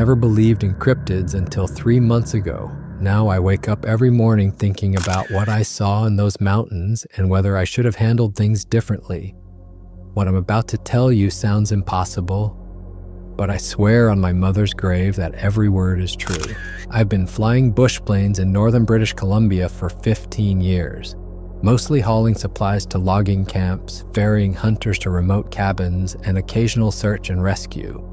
never believed in cryptids until 3 months ago. Now I wake up every morning thinking about what I saw in those mountains and whether I should have handled things differently. What I'm about to tell you sounds impossible, but I swear on my mother's grave that every word is true. I've been flying bush planes in northern British Columbia for 15 years, mostly hauling supplies to logging camps, ferrying hunters to remote cabins, and occasional search and rescue.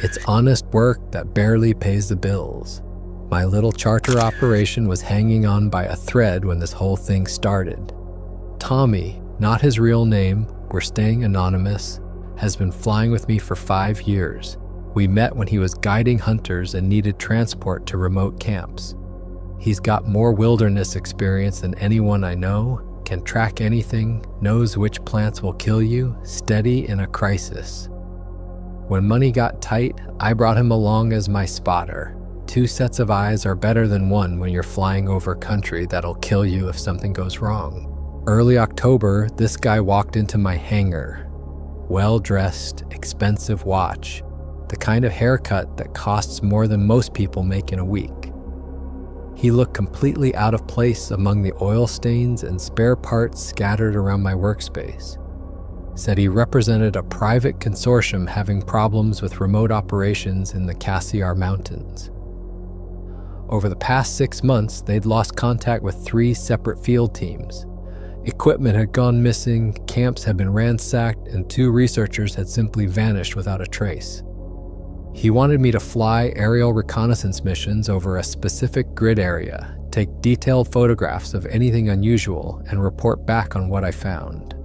It's honest work that barely pays the bills. My little charter operation was hanging on by a thread when this whole thing started. Tommy, not his real name, we're staying anonymous, has been flying with me for 5 years. We met when he was guiding hunters and needed transport to remote camps. He's got more wilderness experience than anyone I know, can track anything, knows which plants will kill you, steady in a crisis. When money got tight, I brought him along as my spotter. 2 sets of eyes are better than 1 when you're flying over country that'll kill you if something goes wrong. Early October, this guy walked into my hangar. Well-dressed, expensive watch, the kind of haircut that costs more than most people make in a week. He looked completely out of place among the oil stains and spare parts scattered around my workspace. Said he represented a private consortium having problems with remote operations in the Cassiar Mountains. Over the past 6 months, they'd lost contact with 3 separate field teams. Equipment had gone missing, camps had been ransacked, and 2 researchers had simply vanished without a trace. He wanted me to fly aerial reconnaissance missions over a specific grid area, take detailed photographs of anything unusual, and report back on what I found.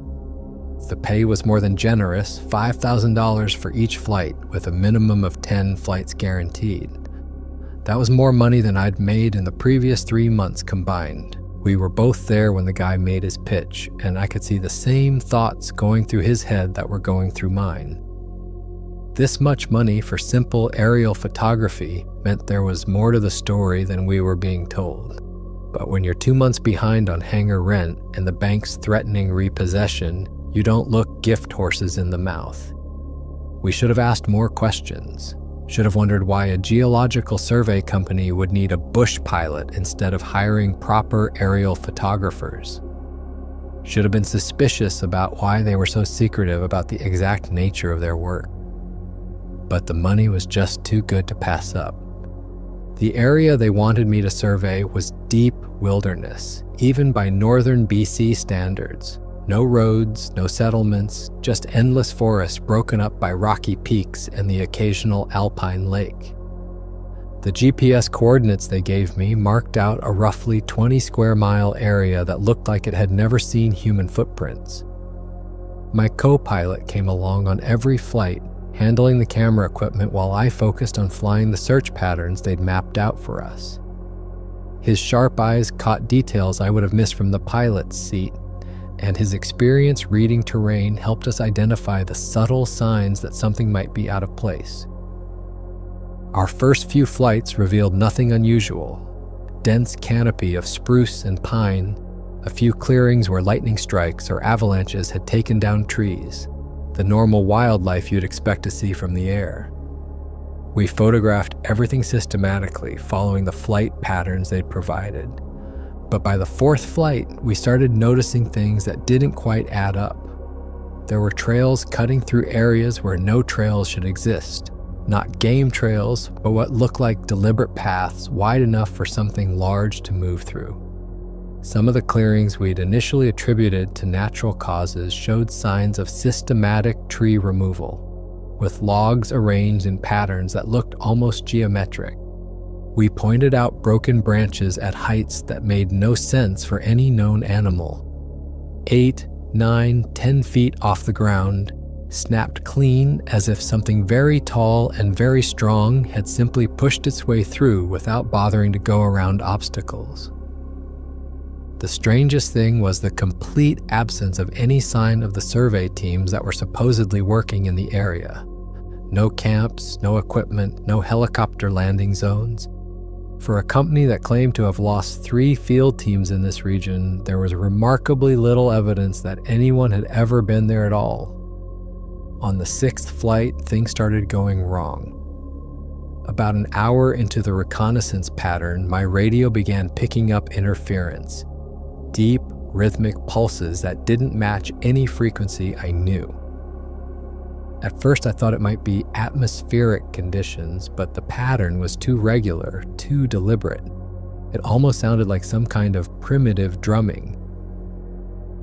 The pay was more than generous, $5,000 for each flight, with a minimum of 10 flights guaranteed. That was more money than I'd made in the previous 3 months combined. We were both there when the guy made his pitch, and I could see the same thoughts going through his head that were going through mine. This much money for simple aerial photography meant there was more to the story than we were being told. But when you're 2 months behind on hangar rent and the bank's threatening repossession, you don't look gift horses in the mouth. We should have asked more questions. Should have wondered why a geological survey company would need a bush pilot instead of hiring proper aerial photographers. Should have been suspicious about why they were so secretive about the exact nature of their work. But the money was just too good to pass up. The area they wanted me to survey was deep wilderness, even by northern BC standards. No roads, no settlements, just endless forest broken up by rocky peaks and the occasional alpine lake. The GPS coordinates they gave me marked out a roughly 20 square mile area that looked like it had never seen human footprints. My co-pilot came along on every flight, handling the camera equipment while I focused on flying the search patterns they'd mapped out for us. His sharp eyes caught details I would have missed from the pilot's seat, and his experience reading terrain helped us identify the subtle signs that something might be out of place. Our first few flights revealed nothing unusual. Dense canopy of spruce and pine, a few clearings where lightning strikes or avalanches had taken down trees, the normal wildlife you'd expect to see from the air. We photographed everything systematically, following the flight patterns they'd provided. But by the 4th flight, we started noticing things that didn't quite add up. There were trails cutting through areas where no trails should exist. Not game trails, but what looked like deliberate paths wide enough for something large to move through. Some of the clearings we'd initially attributed to natural causes showed signs of systematic tree removal, with logs arranged in patterns that looked almost geometric. We pointed out broken branches at heights that made no sense for any known animal. 8, 9, 10 feet off the ground, snapped clean as if something very tall and very strong had simply pushed its way through without bothering to go around obstacles. The strangest thing was the complete absence of any sign of the survey teams that were supposedly working in the area. No camps, no equipment, no helicopter landing zones. For a company that claimed to have lost 3 field teams in this region, there was remarkably little evidence that anyone had ever been there at all. On the 6th flight, things started going wrong. About an hour into the reconnaissance pattern, my radio began picking up interference, deep, rhythmic pulses that didn't match any frequency I knew. At first I thought it might be atmospheric conditions, but the pattern was too regular, too deliberate. It almost sounded like some kind of primitive drumming.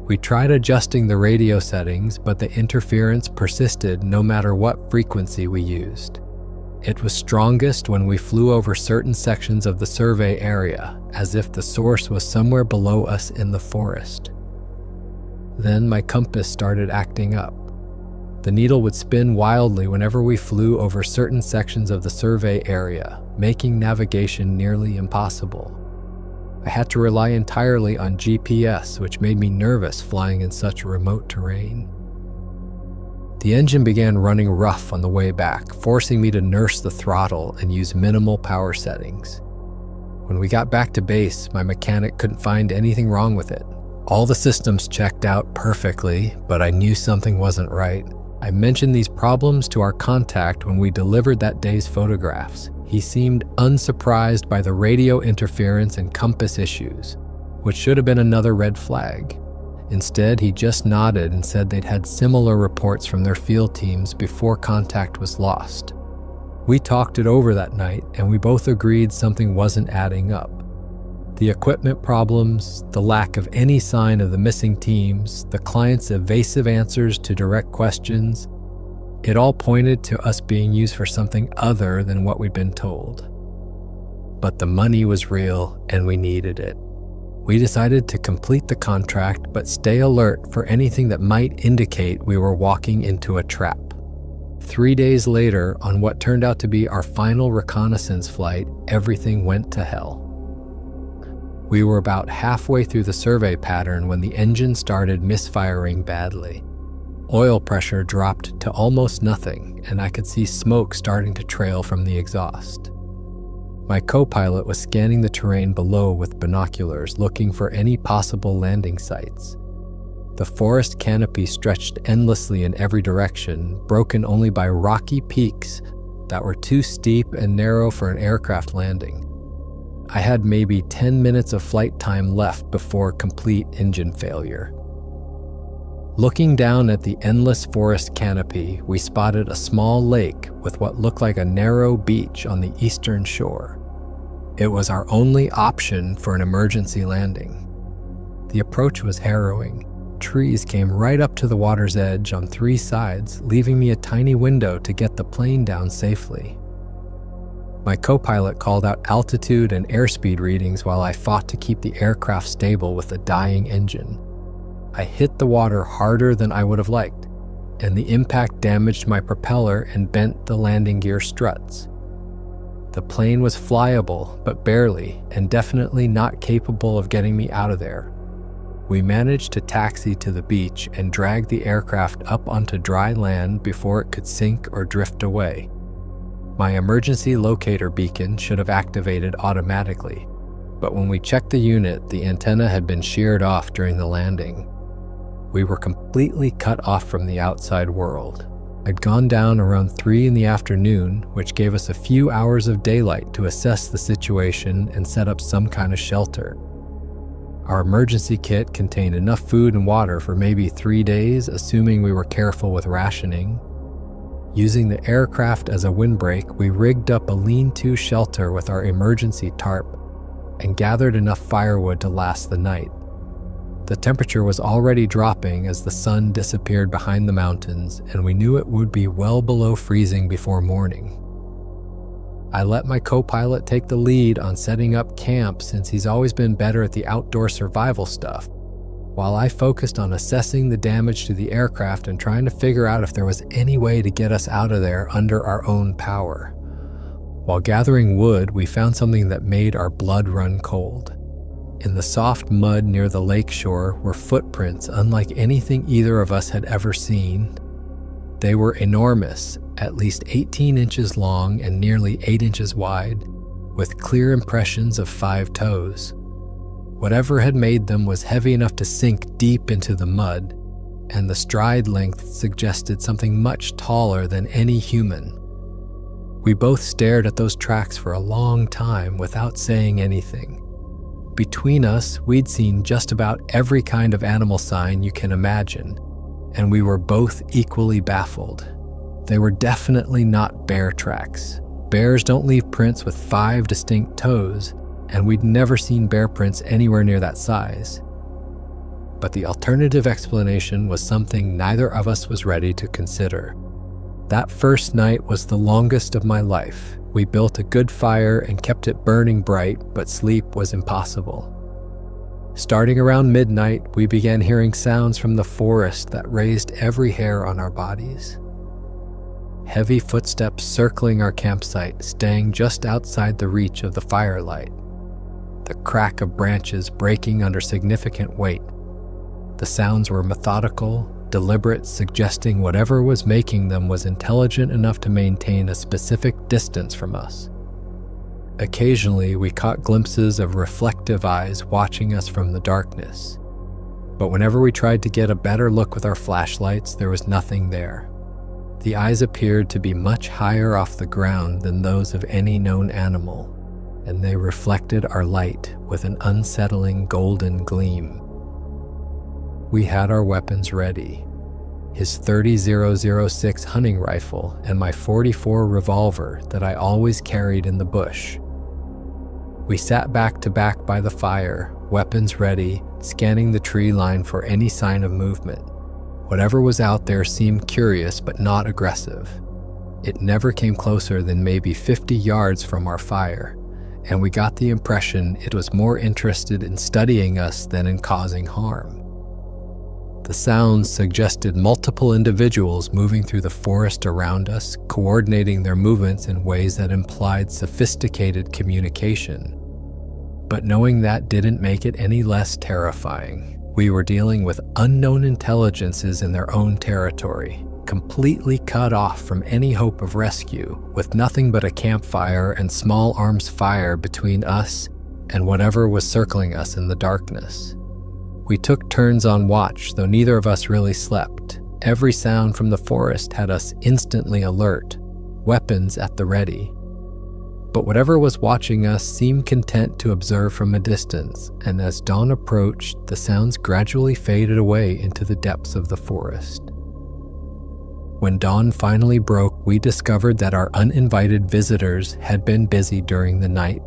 We tried adjusting the radio settings, but the interference persisted no matter what frequency we used. It was strongest when we flew over certain sections of the survey area, as if the source was somewhere below us in the forest. Then my compass started acting up. The needle would spin wildly whenever we flew over certain sections of the survey area, making navigation nearly impossible. I had to rely entirely on GPS, which made me nervous flying in such remote terrain. The engine began running rough on the way back, forcing me to nurse the throttle and use minimal power settings. When we got back to base, my mechanic couldn't find anything wrong with it. All the systems checked out perfectly, but I knew something wasn't right. I mentioned these problems to our contact when we delivered that day's photographs. He seemed unsurprised by the radio interference and compass issues, which should have been another red flag. Instead, he just nodded and said they'd had similar reports from their field teams before contact was lost. We talked it over that night, and we both agreed something wasn't adding up. The equipment problems, the lack of any sign of the missing teams, the client's evasive answers to direct questions, it all pointed to us being used for something other than what we'd been told. But the money was real, and we needed it. We decided to complete the contract, but stay alert for anything that might indicate we were walking into a trap. 3 days later, on what turned out to be our final reconnaissance flight, everything went to hell. We were about halfway through the survey pattern when the engine started misfiring badly. Oil pressure dropped to almost nothing, and I could see smoke starting to trail from the exhaust. My co-pilot was scanning the terrain below with binoculars, looking for any possible landing sites. The forest canopy stretched endlessly in every direction, broken only by rocky peaks that were too steep and narrow for an aircraft landing. I had maybe 10 minutes of flight time left before complete engine failure. Looking down at the endless forest canopy, we spotted a small lake with what looked like a narrow beach on the eastern shore. It was our only option for an emergency landing. The approach was harrowing. Trees came right up to the water's edge on 3 sides, leaving me a tiny window to get the plane down safely. My co-pilot called out altitude and airspeed readings while I fought to keep the aircraft stable with a dying engine. I hit the water harder than I would have liked, and the impact damaged my propeller and bent the landing gear struts. The plane was flyable, but barely, and definitely not capable of getting me out of there. We managed to taxi to the beach and drag the aircraft up onto dry land before it could sink or drift away. My emergency locator beacon should have activated automatically, but when we checked the unit, the antenna had been sheared off during the landing. We were completely cut off from the outside world. I'd gone down around 3 in the afternoon, which gave us a few hours of daylight to assess the situation and set up some kind of shelter. Our emergency kit contained enough food and water for maybe 3 days, assuming we were careful with rationing. Using the aircraft as a windbreak, we rigged up a lean-to shelter with our emergency tarp and gathered enough firewood to last the night. The temperature was already dropping as the sun disappeared behind the mountains, and we knew it would be well below freezing before morning. I let my co-pilot take the lead on setting up camp since he's always been better at the outdoor survival stuff, while I focused on assessing the damage to the aircraft and trying to figure out if there was any way to get us out of there under our own power. While gathering wood, we found something that made our blood run cold. In the soft mud near the lake shore were footprints unlike anything either of us had ever seen. They were enormous, at least 18 inches long and nearly 8 inches wide, with clear impressions of 5 toes. Whatever had made them was heavy enough to sink deep into the mud, and the stride length suggested something much taller than any human. We both stared at those tracks for a long time without saying anything. Between us, we'd seen just about every kind of animal sign you can imagine, and we were both equally baffled. They were definitely not bear tracks. Bears don't leave prints with 5 distinct toes, and we'd never seen bear prints anywhere near that size. But the alternative explanation was something neither of us was ready to consider. That first night was the longest of my life. We built a good fire and kept it burning bright, but sleep was impossible. Starting around midnight, we began hearing sounds from the forest that raised every hair on our bodies. Heavy footsteps circling our campsite, staying just outside the reach of the firelight. The crack of branches breaking under significant weight. The sounds were methodical, deliberate, suggesting whatever was making them was intelligent enough to maintain a specific distance from us. Occasionally, we caught glimpses of reflective eyes watching us from the darkness. But whenever we tried to get a better look with our flashlights, there was nothing there. The eyes appeared to be much higher off the ground than those of any known animal, and they reflected our light with an unsettling golden gleam. We had our weapons ready, his 30-006 hunting rifle and my .44 revolver that I always carried in the bush. We sat back to back by the fire, weapons ready, scanning the tree line for any sign of movement. Whatever was out there seemed curious but not aggressive. It never came closer than maybe 50 yards from our fire, and we got the impression it was more interested in studying us than in causing harm. The sounds suggested multiple individuals moving through the forest around us, coordinating their movements in ways that implied sophisticated communication. But knowing that didn't make it any less terrifying. We were dealing with unknown intelligences in their own territory, completely cut off from any hope of rescue, with nothing but a campfire and small arms fire between us and whatever was circling us in the darkness. We took turns on watch, though neither of us really slept. Every sound from the forest had us instantly alert, weapons at the ready. But whatever was watching us seemed content to observe from a distance, and as dawn approached, the sounds gradually faded away into the depths of the forest. When dawn finally broke, we discovered that our uninvited visitors had been busy during the night.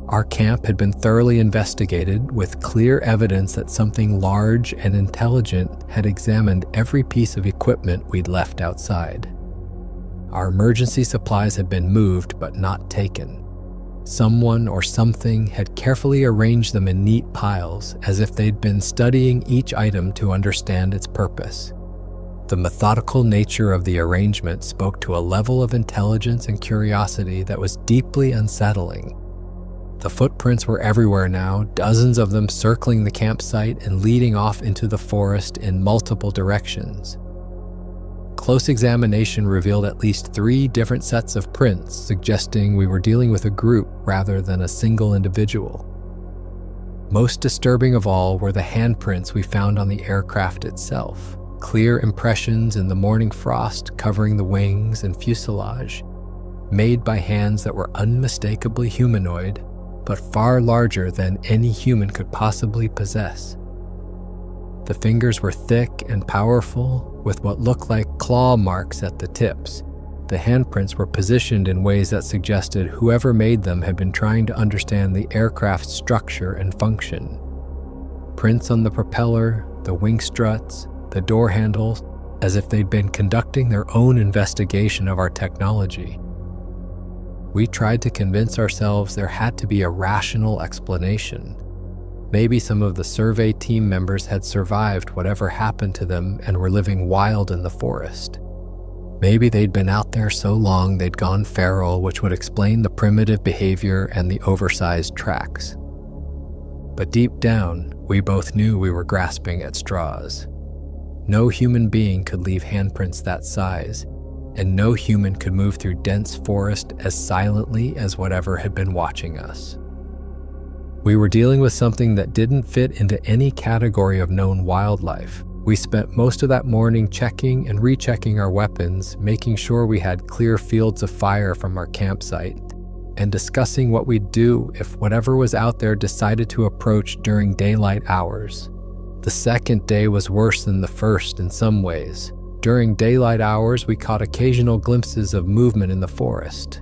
Our camp had been thoroughly investigated, with clear evidence that something large and intelligent had examined every piece of equipment we'd left outside. Our emergency supplies had been moved but not taken. Someone or something had carefully arranged them in neat piles, as if they'd been studying each item to understand its purpose. The methodical nature of the arrangement spoke to a level of intelligence and curiosity that was deeply unsettling. The footprints were everywhere now, dozens of them circling the campsite and leading off into the forest in multiple directions. Close examination revealed at least 3 different sets of prints, suggesting we were dealing with a group rather than a single individual. Most disturbing of all were the handprints we found on the aircraft itself, clear impressions in the morning frost covering the wings and fuselage, made by hands that were unmistakably humanoid, but far larger than any human could possibly possess. The fingers were thick and powerful, with what looked like claw marks at the tips. The handprints were positioned in ways that suggested whoever made them had been trying to understand the aircraft's structure and function. Prints on the propeller, the wing struts, the door handles, as if they'd been conducting their own investigation of our technology. We tried to convince ourselves there had to be a rational explanation. Maybe some of the survey team members had survived whatever happened to them and were living wild in the forest. Maybe they'd been out there so long they'd gone feral, which would explain the primitive behavior and the oversized tracks. But deep down, we both knew we were grasping at straws. No human being could leave handprints that size, and no human could move through dense forest as silently as whatever had been watching us. We were dealing with something that didn't fit into any category of known wildlife. We spent most of that morning checking and rechecking our weapons, making sure we had clear fields of fire from our campsite, and discussing what we'd do if whatever was out there decided to approach during daylight hours. The second day was worse than the first in some ways. During daylight hours, we caught occasional glimpses of movement in the forest.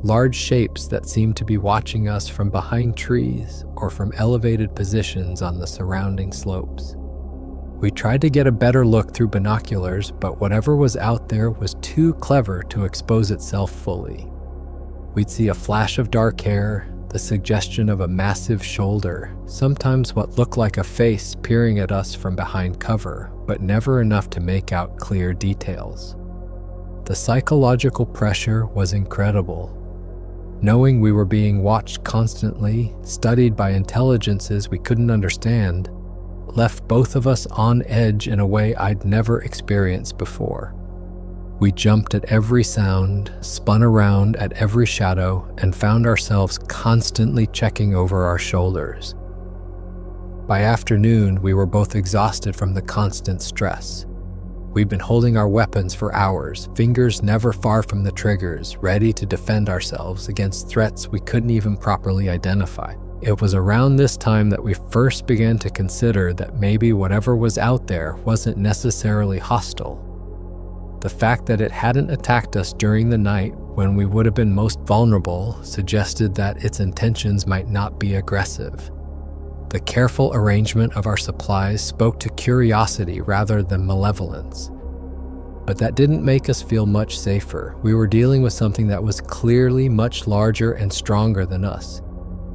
Large shapes that seemed to be watching us from behind trees or from elevated positions on the surrounding slopes. We tried to get a better look through binoculars, but whatever was out there was too clever to expose itself fully. We'd see a flash of dark hair, the suggestion of a massive shoulder, sometimes what looked like a face peering at us from behind cover, but never enough to make out clear details. The psychological pressure was incredible. Knowing we were being watched constantly, studied by intelligences we couldn't understand, left both of us on edge in a way I'd never experienced before. We jumped at every sound, spun around at every shadow, and found ourselves constantly checking over our shoulders. By afternoon, we were both exhausted from the constant stress. We'd been holding our weapons for hours, fingers never far from the triggers, ready to defend ourselves against threats we couldn't even properly identify. It was around this time that we first began to consider that maybe whatever was out there wasn't necessarily hostile. The fact that it hadn't attacked us during the night when we would have been most vulnerable suggested that its intentions might not be aggressive. The careful arrangement of our supplies spoke to curiosity rather than malevolence. But that didn't make us feel much safer. We were dealing with something that was clearly much larger and stronger than us,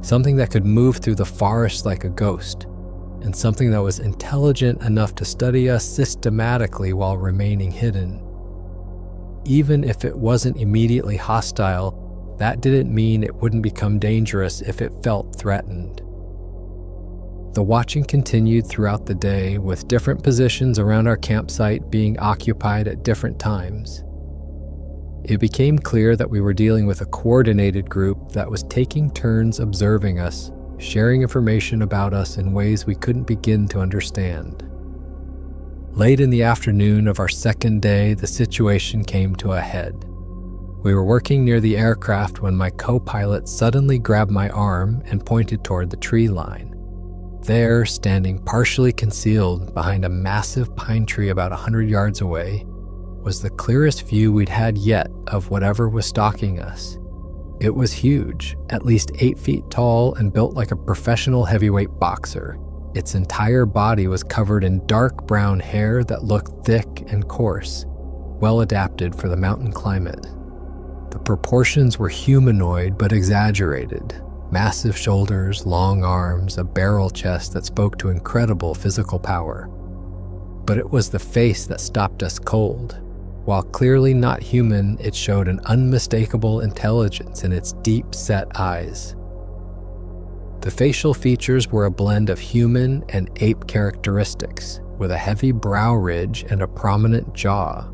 something that could move through the forest like a ghost, and something that was intelligent enough to study us systematically while remaining hidden. Even if it wasn't immediately hostile, that didn't mean it wouldn't become dangerous if it felt threatened. The watching continued throughout the day, with different positions around our campsite being occupied at different times. It became clear that we were dealing with a coordinated group that was taking turns observing us, sharing information about us in ways we couldn't begin to understand. Late in the afternoon of our second day, the situation came to a head. We were working near the aircraft when my co-pilot suddenly grabbed my arm and pointed toward the tree line. There, standing partially concealed behind a massive pine tree about 100 yards away, was the clearest view we'd had yet of whatever was stalking us. It was huge, at least 8 feet tall and built like a professional heavyweight boxer. Its entire body was covered in dark brown hair that looked thick and coarse, well adapted for the mountain climate. The proportions were humanoid but exaggerated. Massive shoulders, long arms, a barrel chest that spoke to incredible physical power. But it was the face that stopped us cold. While clearly not human, it showed an unmistakable intelligence in its deep-set eyes. The facial features were a blend of human and ape characteristics, with a heavy brow ridge and a prominent jaw.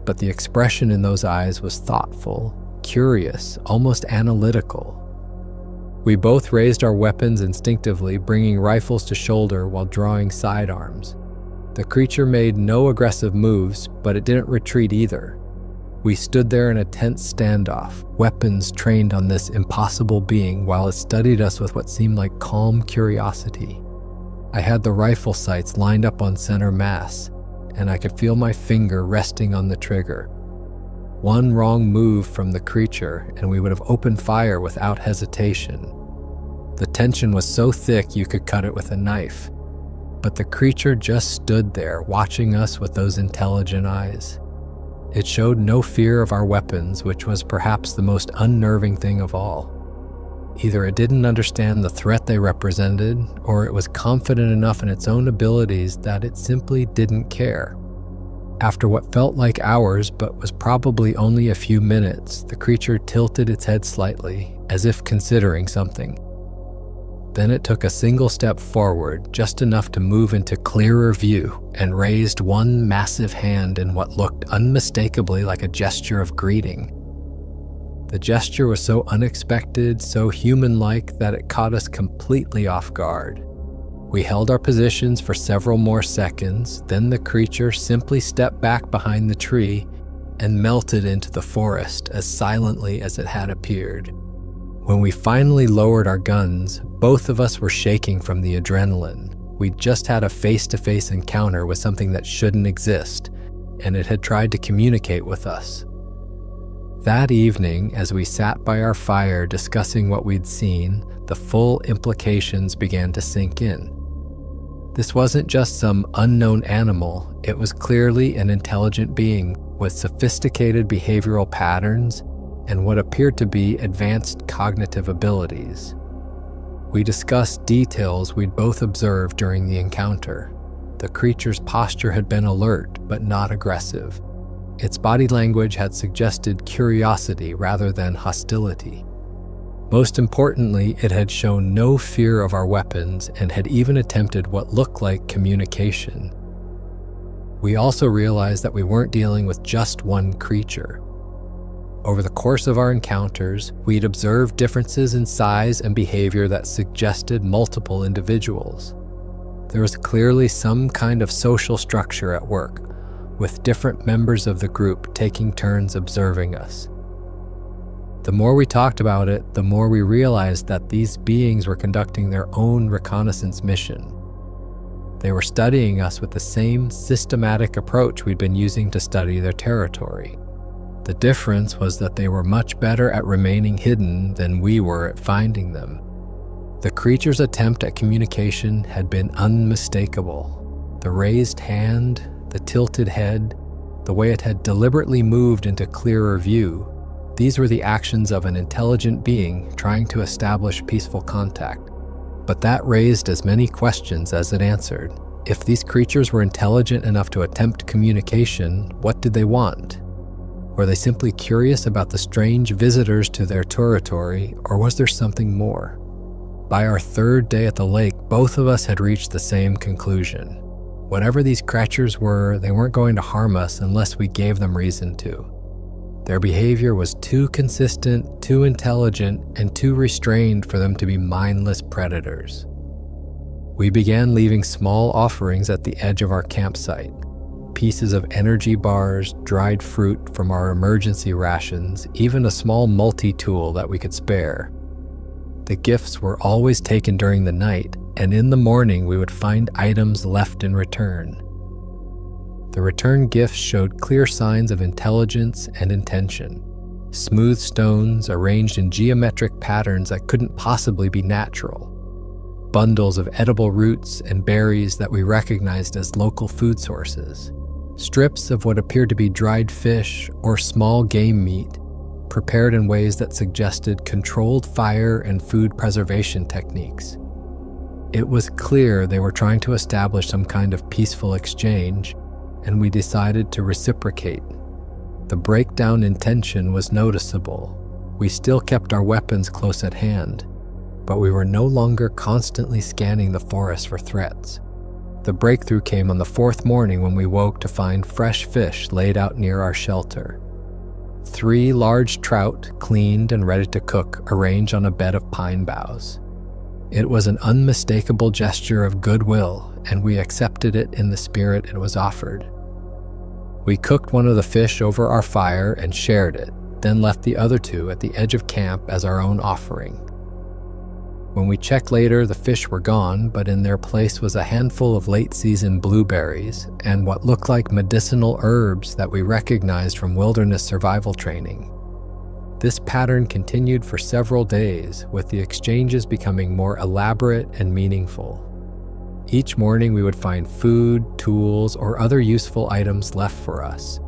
But the expression in those eyes was thoughtful, curious, almost analytical. We both raised our weapons instinctively, bringing rifles to shoulder while drawing sidearms. The creature made no aggressive moves, but it didn't retreat either. We stood there in a tense standoff, weapons trained on this impossible being while it studied us with what seemed like calm curiosity. I had the rifle sights lined up on center mass, and I could feel my finger resting on the trigger. One wrong move from the creature, and we would have opened fire without hesitation. The tension was so thick you could cut it with a knife. But the creature just stood there, watching us with those intelligent eyes. It showed no fear of our weapons, which was perhaps the most unnerving thing of all. Either it didn't understand the threat they represented, or it was confident enough in its own abilities that it simply didn't care. After what felt like hours, but was probably only a few minutes, the creature tilted its head slightly, as if considering something. Then it took a single step forward, just enough to move into clearer view, and raised one massive hand in what looked unmistakably like a gesture of greeting. The gesture was so unexpected, so human-like, that it caught us completely off guard. We held our positions for several more seconds, then the creature simply stepped back behind the tree and melted into the forest as silently as it had appeared. When we finally lowered our guns, both of us were shaking from the adrenaline. We'd just had a face-to-face encounter with something that shouldn't exist, and it had tried to communicate with us. That evening, as we sat by our fire discussing what we'd seen, the full implications began to sink in. This wasn't just some unknown animal, it was clearly an intelligent being with sophisticated behavioral patterns and what appeared to be advanced cognitive abilities. We discussed details we'd both observed during the encounter. The creature's posture had been alert but not aggressive. Its body language had suggested curiosity rather than hostility. Most importantly, it had shown no fear of our weapons and had even attempted what looked like communication. We also realized that we weren't dealing with just one creature. Over the course of our encounters, we'd observed differences in size and behavior that suggested multiple individuals. There was clearly some kind of social structure at work, with different members of the group taking turns observing us. The more we talked about it, the more we realized that these beings were conducting their own reconnaissance mission. They were studying us with the same systematic approach we'd been using to study their territory. The difference was that they were much better at remaining hidden than we were at finding them. The creature's attempt at communication had been unmistakable. The raised hand, the tilted head, the way it had deliberately moved into clearer view, these were the actions of an intelligent being trying to establish peaceful contact. But that raised as many questions as it answered. If these creatures were intelligent enough to attempt communication, what did they want? Were they simply curious about the strange visitors to their territory, or was there something more? By our third day at the lake, both of us had reached the same conclusion. Whatever these creatures were, they weren't going to harm us unless we gave them reason to. Their behavior was too consistent, too intelligent, and too restrained for them to be mindless predators. We began leaving small offerings at the edge of our campsite. Pieces of energy bars, dried fruit from our emergency rations, even a small multi-tool that we could spare. The gifts were always taken during the night, and in the morning we would find items left in return. The return gifts showed clear signs of intelligence and intention. Smooth stones arranged in geometric patterns that couldn't possibly be natural. Bundles of edible roots and berries that we recognized as local food sources. Strips of what appeared to be dried fish or small game meat, prepared in ways that suggested controlled fire and food preservation techniques. It was clear they were trying to establish some kind of peaceful exchange, and we decided to reciprocate. The breakdown in tension was noticeable. We still kept our weapons close at hand, but we were no longer constantly scanning the forest for threats. The breakthrough came on the fourth morning when we woke to find fresh fish laid out near our shelter. 3 large trout, cleaned and ready to cook, arranged on a bed of pine boughs. It was an unmistakable gesture of goodwill, and we accepted it in the spirit it was offered. We cooked one of the fish over our fire and shared it, then left the other 2 at the edge of camp as our own offering. When we checked later, the fish were gone, but in their place was a handful of late-season blueberries and what looked like medicinal herbs that we recognized from wilderness survival training. This pattern continued for several days, with the exchanges becoming more elaborate and meaningful. Each morning we would find food, tools, or other useful items left for us.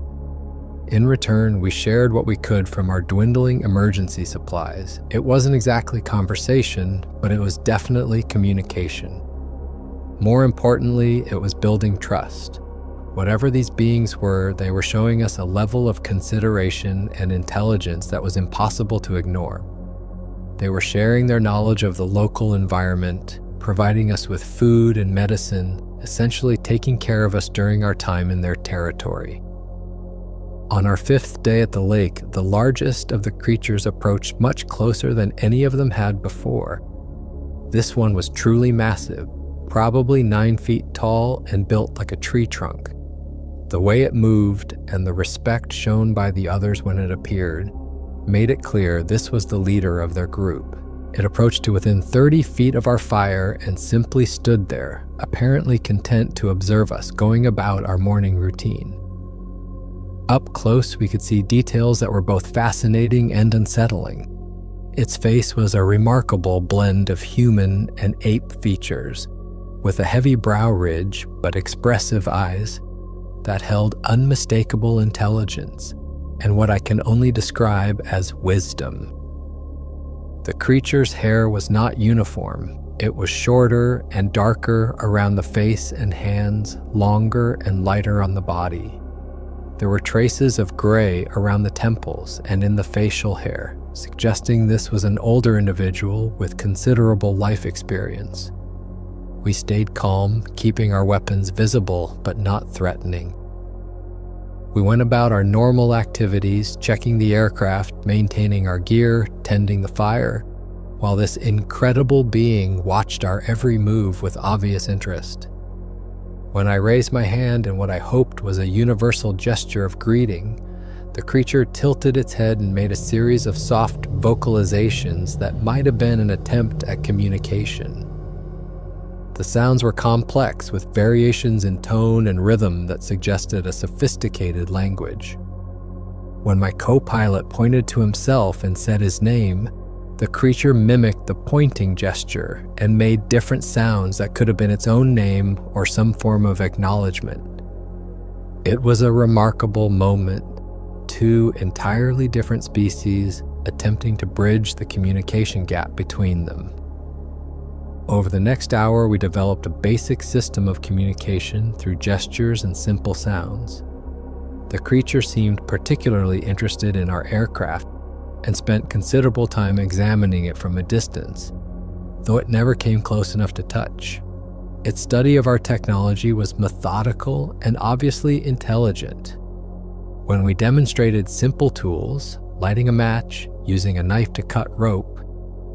In return, we shared what we could from our dwindling emergency supplies. It wasn't exactly conversation, but it was definitely communication. More importantly, it was building trust. Whatever these beings were, they were showing us a level of consideration and intelligence that was impossible to ignore. They were sharing their knowledge of the local environment, providing us with food and medicine, essentially taking care of us during our time in their territory. On our 5th day at the lake, the largest of the creatures approached much closer than any of them had before. This one was truly massive, probably 9 feet tall and built like a tree trunk. The way it moved and the respect shown by the others when it appeared made it clear this was the leader of their group. It approached to within 30 feet of our fire and simply stood there, apparently content to observe us going about our morning routine. Up close, we could see details that were both fascinating and unsettling. Its face was a remarkable blend of human and ape features, with a heavy brow ridge but expressive eyes that held unmistakable intelligence and what I can only describe as wisdom. The creature's hair was not uniform. It was shorter and darker around the face and hands, longer and lighter on the body. There were traces of gray around the temples and in the facial hair, suggesting this was an older individual with considerable life experience. We stayed calm, keeping our weapons visible but not threatening. We went about our normal activities, checking the aircraft, maintaining our gear, tending the fire, while this incredible being watched our every move with obvious interest. When I raised my hand in what I hoped was a universal gesture of greeting, the creature tilted its head and made a series of soft vocalizations that might have been an attempt at communication. The sounds were complex, with variations in tone and rhythm that suggested a sophisticated language. When my co-pilot pointed to himself and said his name, the creature mimicked the pointing gesture and made different sounds that could have been its own name or some form of acknowledgement. It was a remarkable moment, two entirely different species attempting to bridge the communication gap between them. Over the next hour, we developed a basic system of communication through gestures and simple sounds. The creature seemed particularly interested in our aircraft and spent considerable time examining it from a distance, though it never came close enough to touch. Its study of our technology was methodical and obviously intelligent. When we demonstrated simple tools, lighting a match, using a knife to cut rope,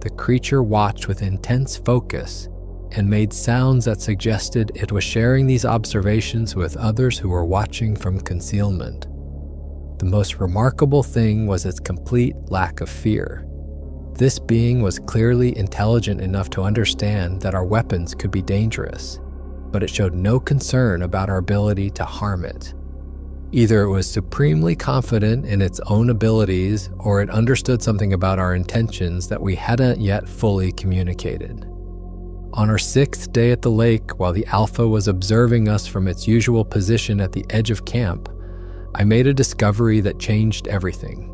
the creature watched with intense focus and made sounds that suggested it was sharing these observations with others who were watching from concealment. The most remarkable thing was its complete lack of fear. This being was clearly intelligent enough to understand that our weapons could be dangerous, but it showed no concern about our ability to harm it. Either it was supremely confident in its own abilities, or it understood something about our intentions that we hadn't yet fully communicated. On our 6th day at the lake, while the Alpha was observing us from its usual position at the edge of camp, I made a discovery that changed everything.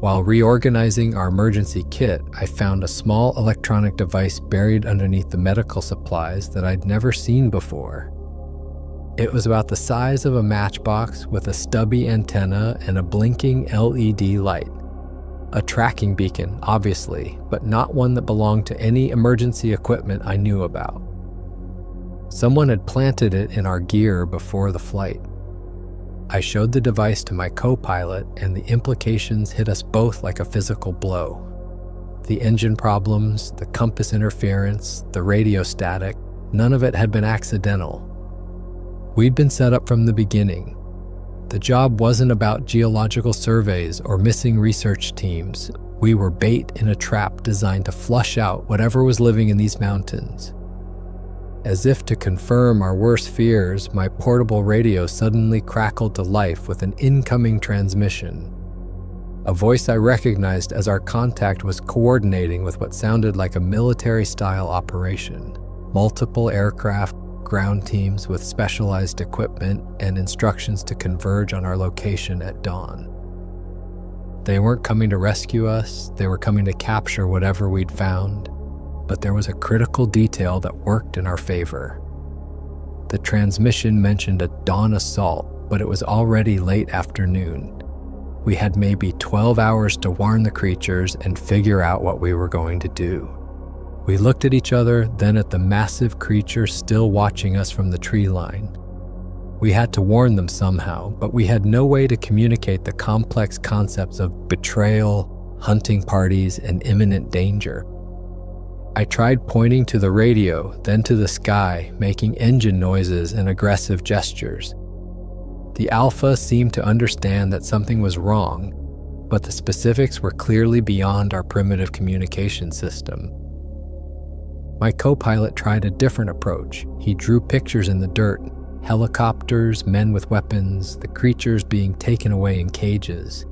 While reorganizing our emergency kit, I found a small electronic device buried underneath the medical supplies that I'd never seen before. It was about the size of a matchbox with a stubby antenna and a blinking LED light. A tracking beacon, obviously, but not one that belonged to any emergency equipment I knew about. Someone had planted it in our gear before the flight. I showed the device to my co-pilot, and the implications hit us both like a physical blow. The engine problems, the compass interference, the radio static, none of it had been accidental. We'd been set up from the beginning. The job wasn't about geological surveys or missing research teams. We were bait in a trap designed to flush out whatever was living in these mountains. As if to confirm our worst fears, my portable radio suddenly crackled to life with an incoming transmission. A voice I recognized as our contact was coordinating with what sounded like a military-style operation. Multiple aircraft, ground teams with specialized equipment, and instructions to converge on our location at dawn. They weren't coming to rescue us, they were coming to capture whatever we'd found, but there was a critical detail that worked in our favor. The transmission mentioned a dawn assault, but it was already late afternoon. We had maybe 12 hours to warn the creatures and figure out what we were going to do. We looked at each other, then at the massive creature still watching us from the tree line. We had to warn them somehow, but we had no way to communicate the complex concepts of betrayal, hunting parties, and imminent danger. I tried pointing to the radio, then to the sky, making engine noises and aggressive gestures. The Alpha seemed to understand that something was wrong, but the specifics were clearly beyond our primitive communication system. My co-pilot tried a different approach. He drew pictures in the dirt, helicopters, men with weapons, the creatures being taken away in cages.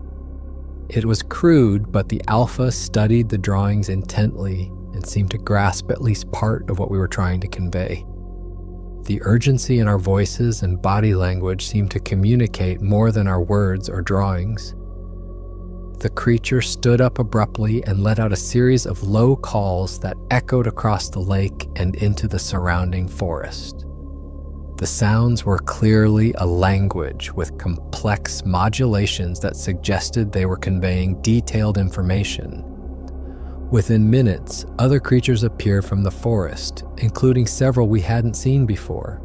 It was crude, but the Alpha studied the drawings intently and seemed to grasp at least part of what we were trying to convey. The urgency in our voices and body language seemed to communicate more than our words or drawings. The creature stood up abruptly and let out a series of low calls that echoed across the lake and into the surrounding forest. The sounds were clearly a language with complex modulations that suggested they were conveying detailed information. Within minutes, other creatures appeared from the forest, including several we hadn't seen before.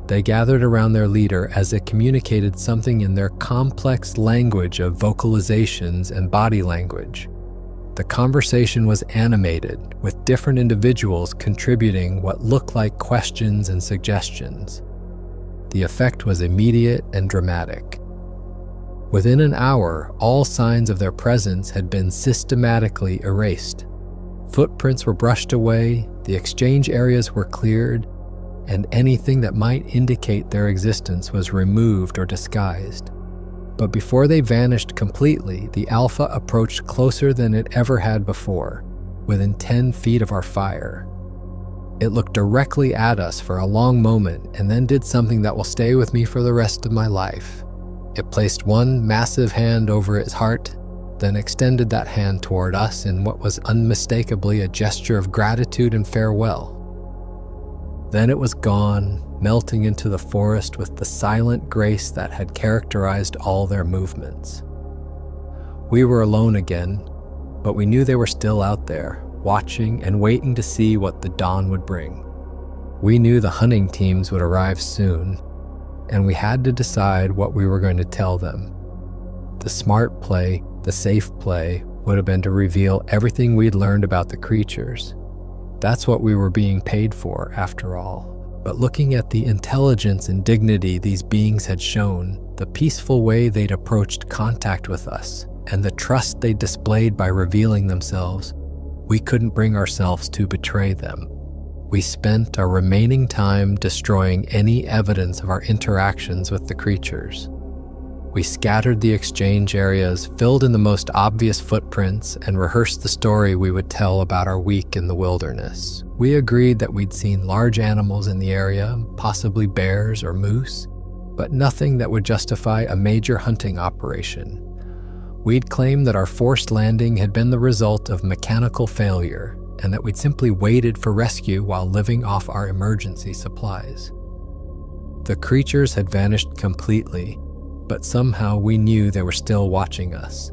They gathered around their leader as it communicated something in their complex language of vocalizations and body language. The conversation was animated, with different individuals contributing what looked like questions and suggestions. The effect was immediate and dramatic. Within an hour, all signs of their presence had been systematically erased. Footprints were brushed away, the exchange areas were cleared, and anything that might indicate their existence was removed or disguised. But before they vanished completely, the Alpha approached closer than it ever had before, within 10 feet of our fire. It looked directly at us for a long moment and then did something that will stay with me for the rest of my life. It placed one massive hand over its heart, then extended that hand toward us in what was unmistakably a gesture of gratitude and farewell. Then it was gone, melting into the forest with the silent grace that had characterized all their movements. We were alone again, but we knew they were still out there, watching and waiting to see what the dawn would bring. We knew the hunting teams would arrive soon, and we had to decide what we were going to tell them. The smart play, the safe play, would have been to reveal everything we'd learned about the creatures. That's what we were being paid for, after all. But looking at the intelligence and dignity these beings had shown, the peaceful way they'd approached contact with us, and the trust they displayed by revealing themselves, we couldn't bring ourselves to betray them. We spent our remaining time destroying any evidence of our interactions with the creatures. We scattered the exchange areas, filled in the most obvious footprints, and rehearsed the story we would tell about our week in the wilderness. We agreed that we'd seen large animals in the area, possibly bears or moose, but nothing that would justify a major hunting operation. We'd claimed that our forced landing had been the result of mechanical failure, and that we'd simply waited for rescue while living off our emergency supplies. The creatures had vanished completely, but somehow we knew they were still watching us.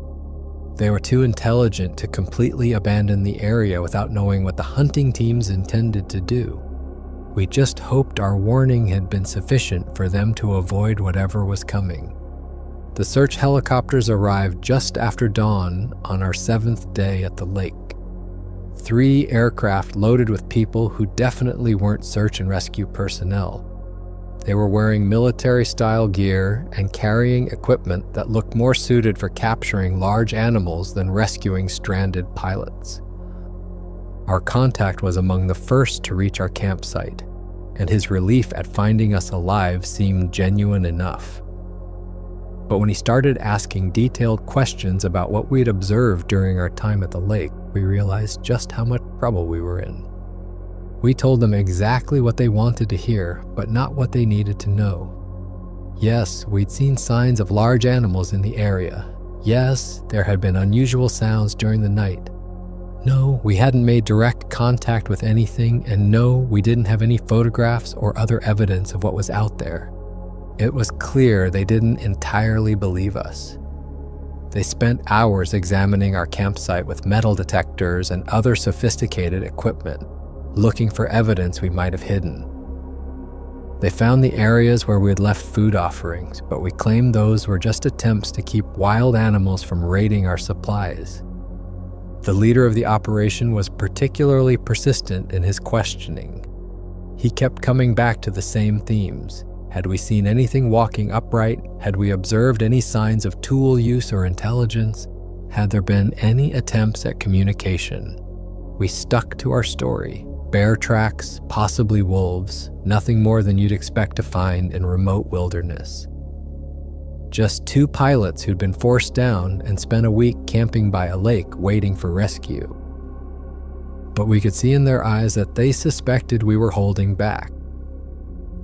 They were too intelligent to completely abandon the area without knowing what the hunting teams intended to do. We just hoped our warning had been sufficient for them to avoid whatever was coming. The search helicopters arrived just after dawn on our 7th day at the lake. 3 aircraft loaded with people who definitely weren't search and rescue personnel. They were wearing military-style gear and carrying equipment that looked more suited for capturing large animals than rescuing stranded pilots. Our contact was among the first to reach our campsite, and his relief at finding us alive seemed genuine enough. But when he started asking detailed questions about what we'd observed during our time at the lake, we realized just how much trouble we were in. We told them exactly what they wanted to hear, but not what they needed to know. Yes, we'd seen signs of large animals in the area. Yes, there had been unusual sounds during the night. No, we hadn't made direct contact with anything, and no, we didn't have any photographs or other evidence of what was out there. It was clear they didn't entirely believe us. They spent hours examining our campsite with metal detectors and other sophisticated equipment, looking for evidence we might have hidden. They found the areas where we had left food offerings, but we claimed those were just attempts to keep wild animals from raiding our supplies. The leader of the operation was particularly persistent in his questioning. He kept coming back to the same themes. Had we seen anything walking upright? Had we observed any signs of tool use or intelligence? Had there been any attempts at communication? We stuck to our story. Bear tracks, possibly wolves, nothing more than you'd expect to find in remote wilderness. Just 2 pilots who'd been forced down and spent a week camping by a lake waiting for rescue. But we could see in their eyes that they suspected we were holding back.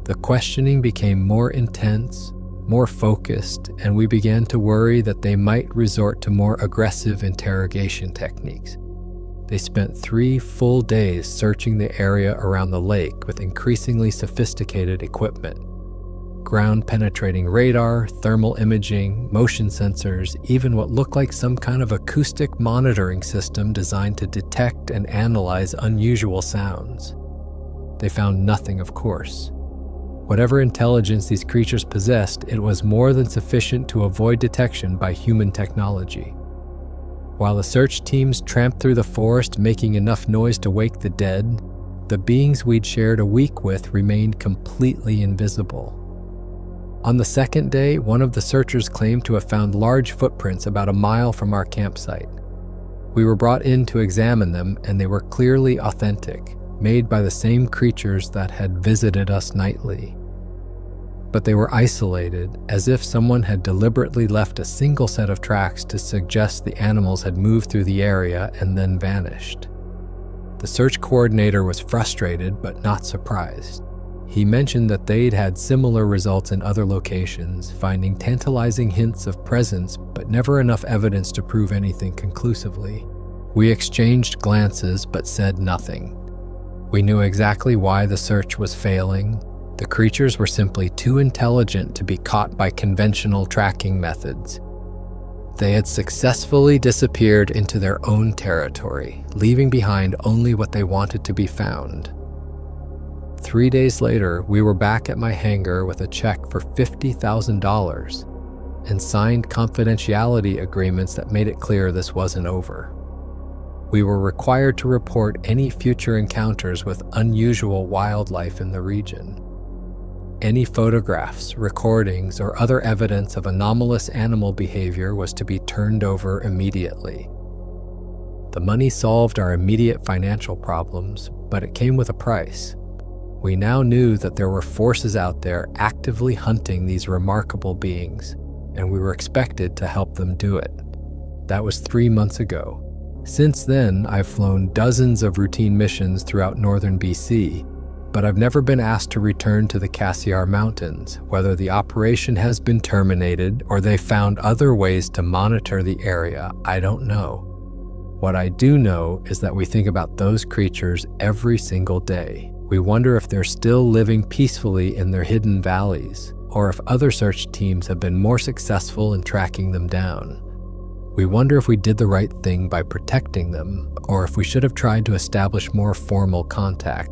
The questioning became more intense, more focused, and we began to worry that they might resort to more aggressive interrogation techniques. They spent 3 full days searching the area around the lake with increasingly sophisticated equipment. Ground-penetrating radar, thermal imaging, motion sensors, even what looked like some kind of acoustic monitoring system designed to detect and analyze unusual sounds. They found nothing, of course. Whatever intelligence these creatures possessed, it was more than sufficient to avoid detection by human technology. While the search teams tramped through the forest making enough noise to wake the dead, the beings we'd shared a week with remained completely invisible. On the second day, one of the searchers claimed to have found large footprints about a mile from our campsite. We were brought in to examine them, and they were clearly authentic, made by the same creatures that had visited us nightly. But they were isolated, as if someone had deliberately left a single set of tracks to suggest the animals had moved through the area and then vanished. The search coordinator was frustrated but not surprised. He mentioned that they'd had similar results in other locations, finding tantalizing hints of presence but never enough evidence to prove anything conclusively. We exchanged glances but said nothing. We knew exactly why the search was failing. The creatures were simply too intelligent to be caught by conventional tracking methods. They had successfully disappeared into their own territory, leaving behind only what they wanted to be found. 3 days later, we were back at my hangar with a check for $50,000 and signed confidentiality agreements that made it clear this wasn't over. We were required to report any future encounters with unusual wildlife in the region. Any photographs, recordings, or other evidence of anomalous animal behavior was to be turned over immediately. The money solved our immediate financial problems, but it came with a price. We now knew that there were forces out there actively hunting these remarkable beings, and we were expected to help them do it. That was 3 months ago. Since then, I've flown dozens of routine missions throughout northern BC, but I've never been asked to return to the Cassiar Mountains. Whether the operation has been terminated or they found other ways to monitor the area, I don't know. What I do know is that we think about those creatures every single day. We wonder if they're still living peacefully in their hidden valleys, or if other search teams have been more successful in tracking them down. We wonder if we did the right thing by protecting them, or if we should have tried to establish more formal contact.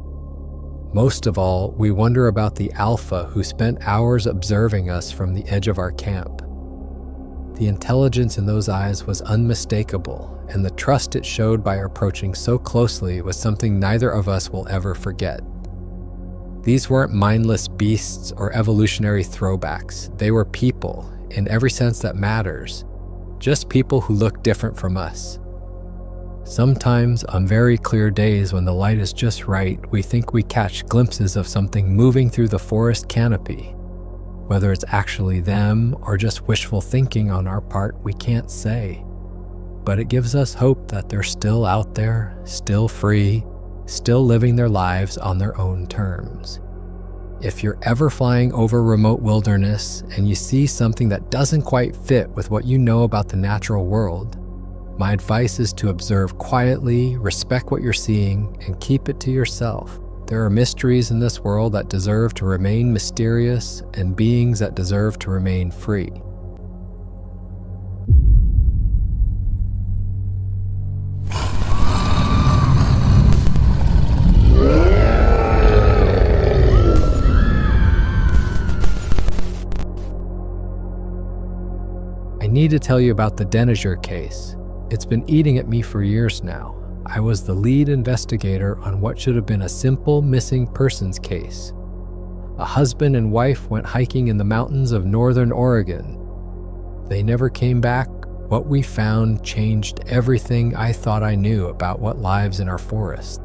Most of all, we wonder about the alpha who spent hours observing us from the edge of our camp. The intelligence in those eyes was unmistakable, and the trust it showed by approaching so closely was something neither of us will ever forget. These weren't mindless beasts or evolutionary throwbacks. They were people, in every sense that matters, just people who look different from us. Sometimes, on very clear days when the light is just right, we think we catch glimpses of something moving through the forest canopy. Whether it's actually them or just wishful thinking on our part, we can't say. But it gives us hope that they're still out there, still free, still living their lives on their own terms. If you're ever flying over remote wilderness and you see something that doesn't quite fit with what you know about the natural world, my advice is to observe quietly, respect what you're seeing, and keep it to yourself. There are mysteries in this world that deserve to remain mysterious and beings that deserve to remain free. I need to tell you about the Deninger case. It's been eating at me for years now. I was the lead investigator on what should have been a simple missing persons case. A husband and wife went hiking in the mountains of northern Oregon. They never came back. What we found changed everything I thought I knew about what lives in our forest.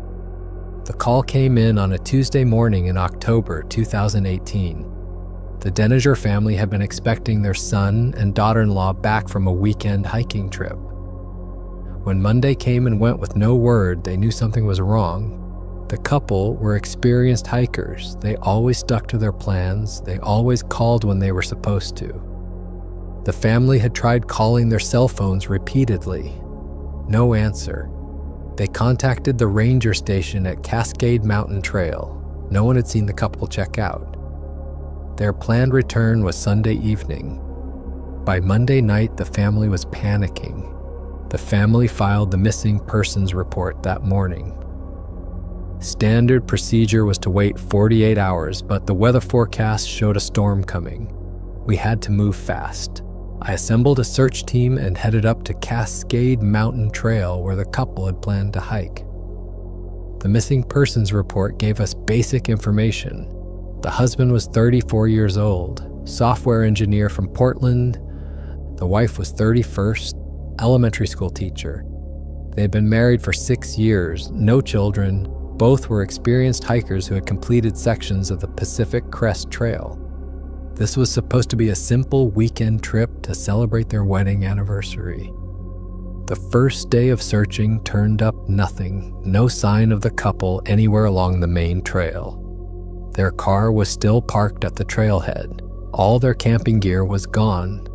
The call came in on a Tuesday morning in October 2018. The Deninger family had been expecting their son and daughter-in-law back from a weekend hiking trip. When Monday came and went with no word, they knew something was wrong. The couple were experienced hikers. They always stuck to their plans. They always called when they were supposed to. The family had tried calling their cell phones repeatedly. No answer. They contacted the ranger station at Cascade Mountain Trail. No one had seen the couple check out. Their planned return was Sunday evening. By Monday night, the family was panicking. The family filed the missing persons report that morning. Standard procedure was to wait 48 hours, but the weather forecast showed a storm coming. We had to move fast. I assembled a search team and headed up to Cascade Mountain Trail where the couple had planned to hike. The missing persons report gave us basic information. The husband was 34 years old, software engineer from Portland. The wife was 31st, elementary school teacher. They had been married for 6 years, no children. Both were experienced hikers who had completed sections of the Pacific Crest Trail. This was supposed to be a simple weekend trip to celebrate their wedding anniversary. The first day of searching turned up nothing, no sign of the couple anywhere along the main trail. Their car was still parked at the trailhead. All their camping gear was gone.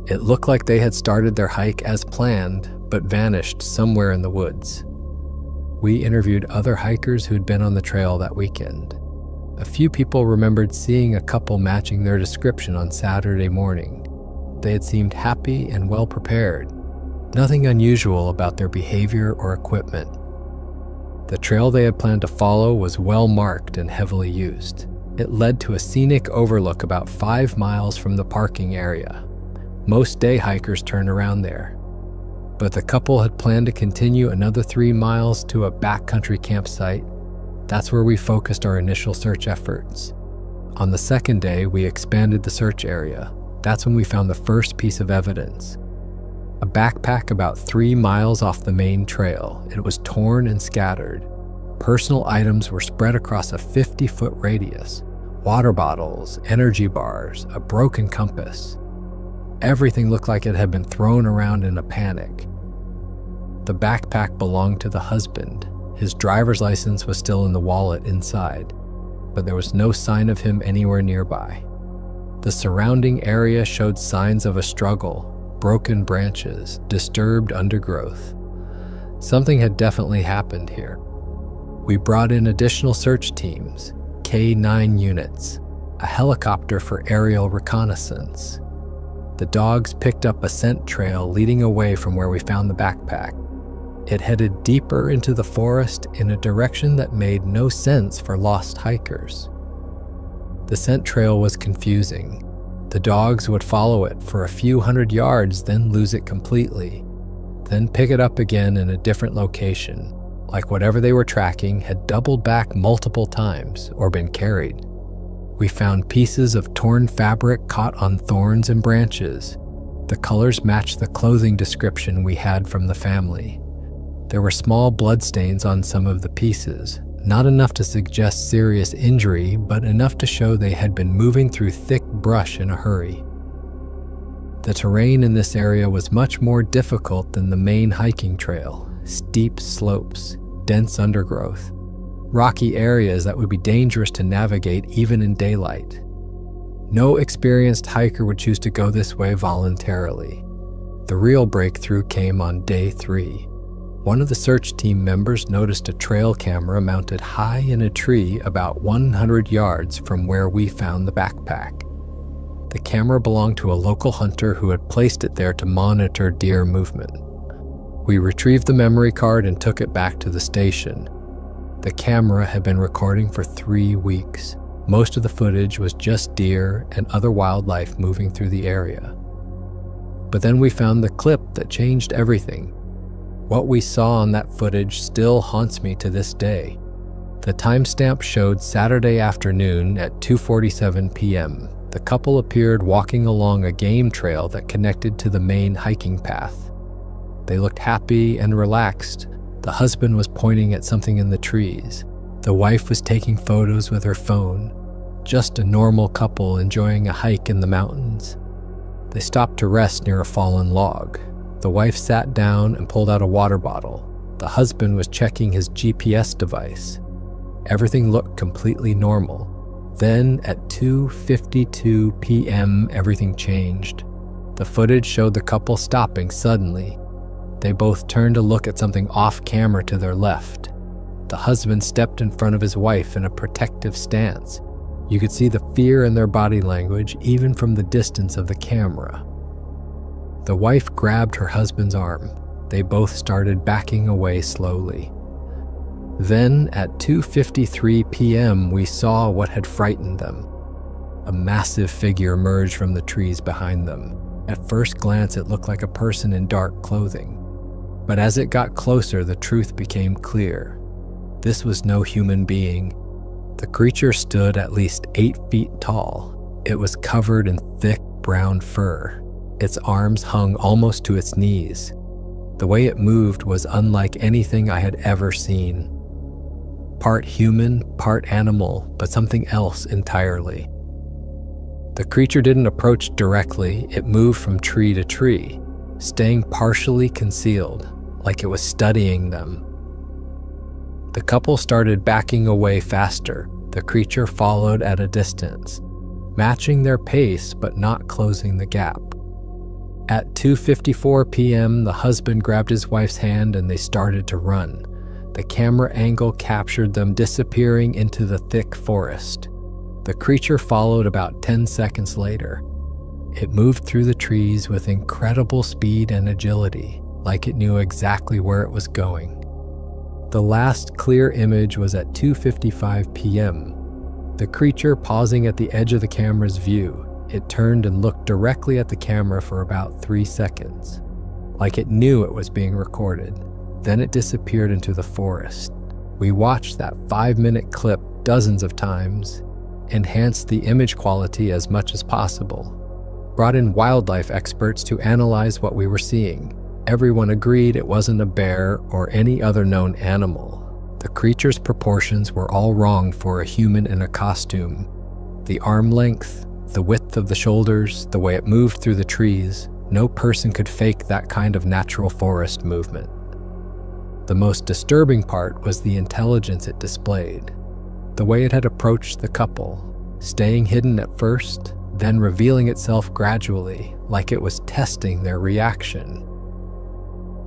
It looked like they had started their hike as planned, but vanished somewhere in the woods. We interviewed other hikers who'd been on the trail that weekend. A few people remembered seeing a couple matching their description on Saturday morning. They had seemed happy and well prepared. Nothing unusual about their behavior or equipment. The trail they had planned to follow was well marked and heavily used. It led to a scenic overlook about 5 miles from the parking area. Most day hikers turn around there. But the couple had planned to continue another 3 miles to a backcountry campsite. That's where we focused our initial search efforts. On the second day, we expanded the search area. That's when we found the first piece of evidence. A backpack about 3 miles off the main trail. It was torn and scattered. Personal items were spread across a 50-foot radius. Water bottles, energy bars, a broken compass. Everything looked like it had been thrown around in a panic. The backpack belonged to the husband. His driver's license was still in the wallet inside, but there was no sign of him anywhere nearby. The surrounding area showed signs of a struggle, broken branches, disturbed undergrowth. Something had definitely happened here. We brought in additional search teams, K-9 units, a helicopter for aerial reconnaissance. The dogs picked up a scent trail leading away from where we found the backpack. It headed deeper into the forest in a direction that made no sense for lost hikers. The scent trail was confusing. The dogs would follow it for a few hundred yards, then lose it completely, then pick it up again in a different location, like whatever they were tracking had doubled back multiple times or been carried. We found pieces of torn fabric caught on thorns and branches. The colors matched the clothing description we had from the family. There were small bloodstains on some of the pieces, not enough to suggest serious injury, but enough to show they had been moving through thick brush in a hurry. The terrain in this area was much more difficult than the main hiking trail. Steep slopes, dense undergrowth, rocky areas that would be dangerous to navigate even in daylight. No experienced hiker would choose to go this way voluntarily. The real breakthrough came on day 3. One of the search team members noticed a trail camera mounted high in a tree about 100 yards from where we found the backpack. The camera belonged to a local hunter who had placed it there to monitor deer movement. We retrieved the memory card and took it back to the station. The camera had been recording for 3 weeks. Most of the footage was just deer and other wildlife moving through the area. But then we found the clip that changed everything. What we saw on that footage still haunts me to this day. The timestamp showed Saturday afternoon at 2:47 p.m. The couple appeared walking along a game trail that connected to the main hiking path. They looked happy and relaxed. The husband was pointing at something in the trees. The wife was taking photos with her phone. Just a normal couple enjoying a hike in the mountains. They stopped to rest near a fallen log. The wife sat down and pulled out a water bottle. The husband was checking his GPS device. Everything looked completely normal. Then at 2:52 p.m., everything changed. The footage showed the couple stopping suddenly. They both turned to look at something off camera to their left. The husband stepped in front of his wife in a protective stance. You could see the fear in their body language even from the distance of the camera. The wife grabbed her husband's arm. They both started backing away slowly. Then at 2:53 p.m., we saw what had frightened them. A massive figure emerged from the trees behind them. At first glance, it looked like a person in dark clothing. But as it got closer, the truth became clear. This was no human being. The creature stood at least 8 feet tall. It was covered in thick brown fur. Its arms hung almost to its knees. The way it moved was unlike anything I had ever seen. Part human, part animal, but something else entirely. The creature didn't approach directly. It moved from tree to tree, staying partially concealed, like it was studying them. The couple started backing away faster. The creature followed at a distance, matching their pace but not closing the gap. At 2:54 p.m., the husband grabbed his wife's hand and they started to run. The camera angle captured them disappearing into the thick forest. The creature followed about 10 seconds later. It moved through the trees with incredible speed and agility, like it knew exactly where it was going. The last clear image was at 2:55 p.m. The creature pausing at the edge of the camera's view. It turned and looked directly at the camera for about 3 seconds, like it knew it was being recorded. Then it disappeared into the forest. We watched that 5-minute clip dozens of times, enhanced the image quality as much as possible, brought in wildlife experts to analyze what we were seeing. Everyone agreed it wasn't a bear or any other known animal. The creature's proportions were all wrong for a human in a costume. The arm length, the width of the shoulders, the way it moved through the trees, no person could fake that kind of natural forest movement. The most disturbing part was the intelligence it displayed. The way it had approached the couple, staying hidden at first, then revealing itself gradually, like it was testing their reaction.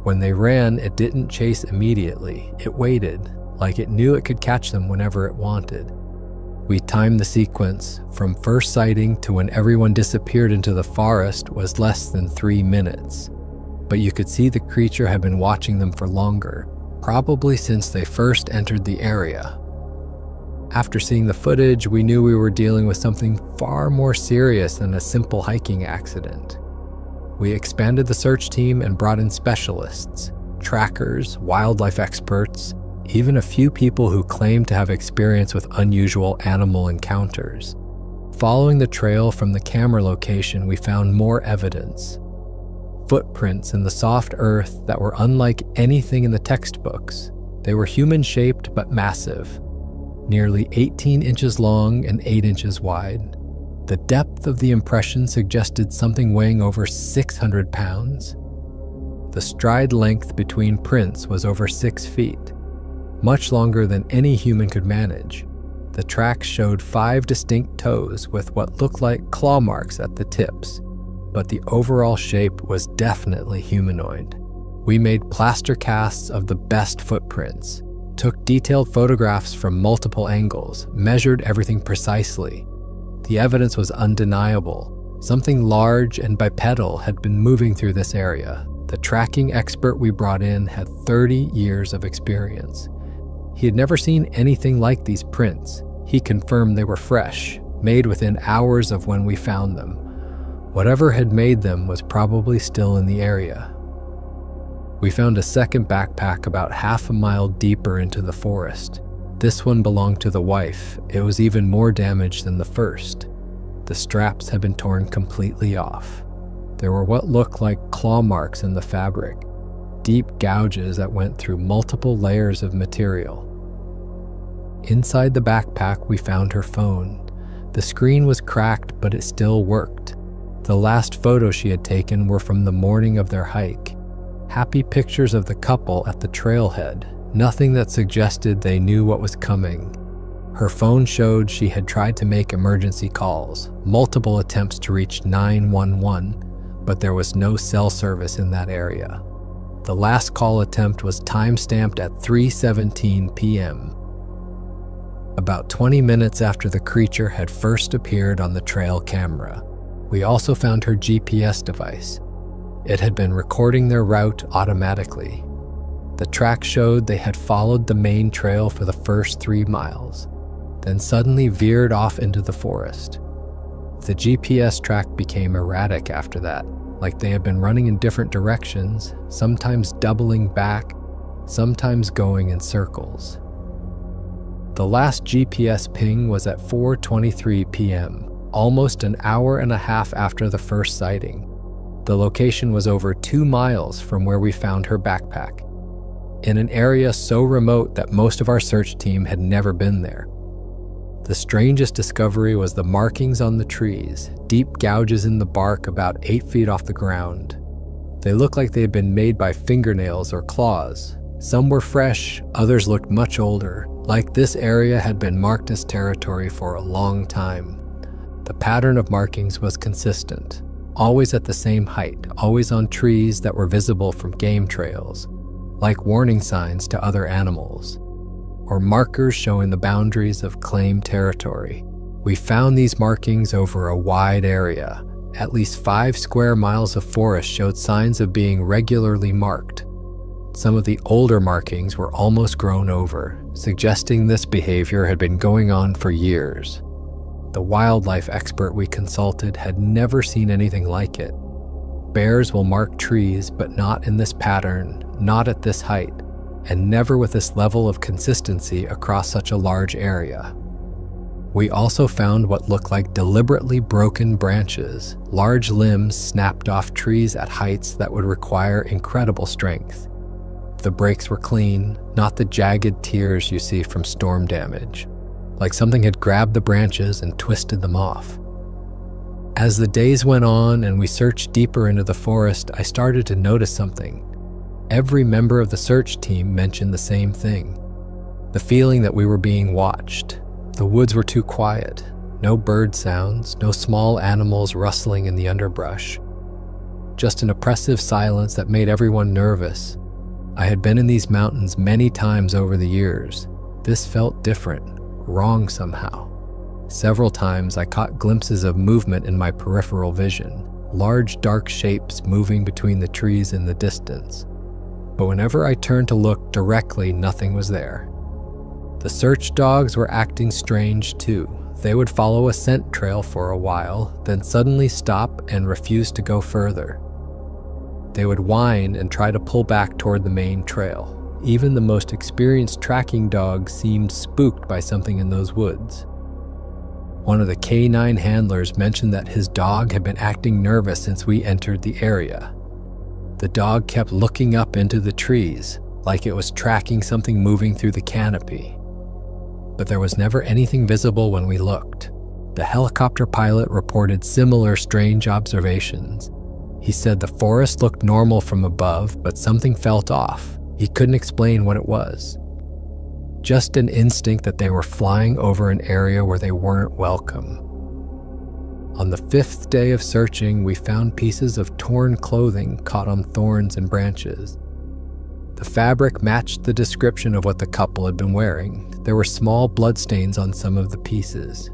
When they ran, it didn't chase immediately. It waited, like it knew it could catch them whenever it wanted. We timed the sequence. From first sighting to when everyone disappeared into the forest was less than 3 minutes. But you could see the creature had been watching them for longer, probably since they first entered the area. After seeing the footage, we knew we were dealing with something far more serious than a simple hiking accident. We expanded the search team and brought in specialists, trackers, wildlife experts, even a few people who claimed to have experience with unusual animal encounters. Following the trail from the camera location, we found more evidence. Footprints in the soft earth that were unlike anything in the textbooks. They were human-shaped but massive, nearly 18 inches long and 8 inches wide. The depth of the impression suggested something weighing over 600 pounds. The stride length between prints was over 6 feet, much longer than any human could manage. The tracks showed 5 distinct toes with what looked like claw marks at the tips, but the overall shape was definitely humanoid. We made plaster casts of the best footprints, took detailed photographs from multiple angles, measured everything precisely. The evidence was undeniable. Something large and bipedal had been moving through this area. The tracking expert we brought in had 30 years of experience. He had never seen anything like these prints. He confirmed they were fresh, made within hours of when we found them. Whatever had made them was probably still in the area. We found a second backpack about half a mile deeper into the forest. This one belonged to the wife. It was even more damaged than the first. The straps had been torn completely off. There were what looked like claw marks in the fabric, deep gouges that went through multiple layers of material. Inside the backpack, we found her phone. The screen was cracked, but it still worked. The last photos she had taken were from the morning of their hike. Happy pictures of the couple at the trailhead, nothing that suggested they knew what was coming. Her phone showed she had tried to make emergency calls, multiple attempts to reach 911, but there was no cell service in that area. The last call attempt was time-stamped at 3:17 p.m. About 20 minutes after the creature had first appeared on the trail camera. We also found her GPS device. It had been recording their route automatically. The track showed they had followed the main trail for the first 3 miles, then suddenly veered off into the forest. The GPS track became erratic after that, like they had been running in different directions, sometimes doubling back, sometimes going in circles. The last GPS ping was at 4:23 p.m., almost an hour and a half after the first sighting. The location was over 2 miles from where we found her backpack, in an area so remote that most of our search team had never been there. The strangest discovery was the markings on the trees, deep gouges in the bark about 8 feet off the ground. They looked like they had been made by fingernails or claws. Some were fresh, others looked much older, like this area had been marked as territory for a long time. The pattern of markings was consistent, always at the same height, always on trees that were visible from game trails, like warning signs to other animals, or markers showing the boundaries of claimed territory. We found these markings over a wide area. At least 5 square miles of forest showed signs of being regularly marked. Some of the older markings were almost grown over, suggesting this behavior had been going on for years. The wildlife expert we consulted had never seen anything like it. Bears will mark trees, but not in this pattern, not at this height, and never with this level of consistency across such a large area. We also found what looked like deliberately broken branches, large limbs snapped off trees at heights that would require incredible strength. The breaks were clean, not the jagged tears you see from storm damage, like something had grabbed the branches and twisted them off. As the days went on and we searched deeper into the forest, I started to notice something. Every member of the search team mentioned the same thing. The feeling that we were being watched. The woods were too quiet. No bird sounds, no small animals rustling in the underbrush. Just an oppressive silence that made everyone nervous. I had been in these mountains many times over the years. This felt different, wrong somehow. Several times I caught glimpses of movement in my peripheral vision, large dark shapes moving between the trees in the distance. But whenever I turned to look directly, nothing was there. The search dogs were acting strange too. They would follow a scent trail for a while, then suddenly stop and refuse to go further. They would whine and try to pull back toward the main trail. Even the most experienced tracking dogs seemed spooked by something in those woods. One of the canine handlers mentioned that his dog had been acting nervous since we entered the area. The dog kept looking up into the trees, like it was tracking something moving through the canopy. But there was never anything visible when we looked. The helicopter pilot reported similar strange observations. He said the forest looked normal from above, but something felt off. He couldn't explain what it was. Just an instinct that they were flying over an area where they weren't welcome. On the 5th day of searching, we found pieces of torn clothing caught on thorns and branches. The fabric matched the description of what the couple had been wearing. There were small bloodstains on some of the pieces.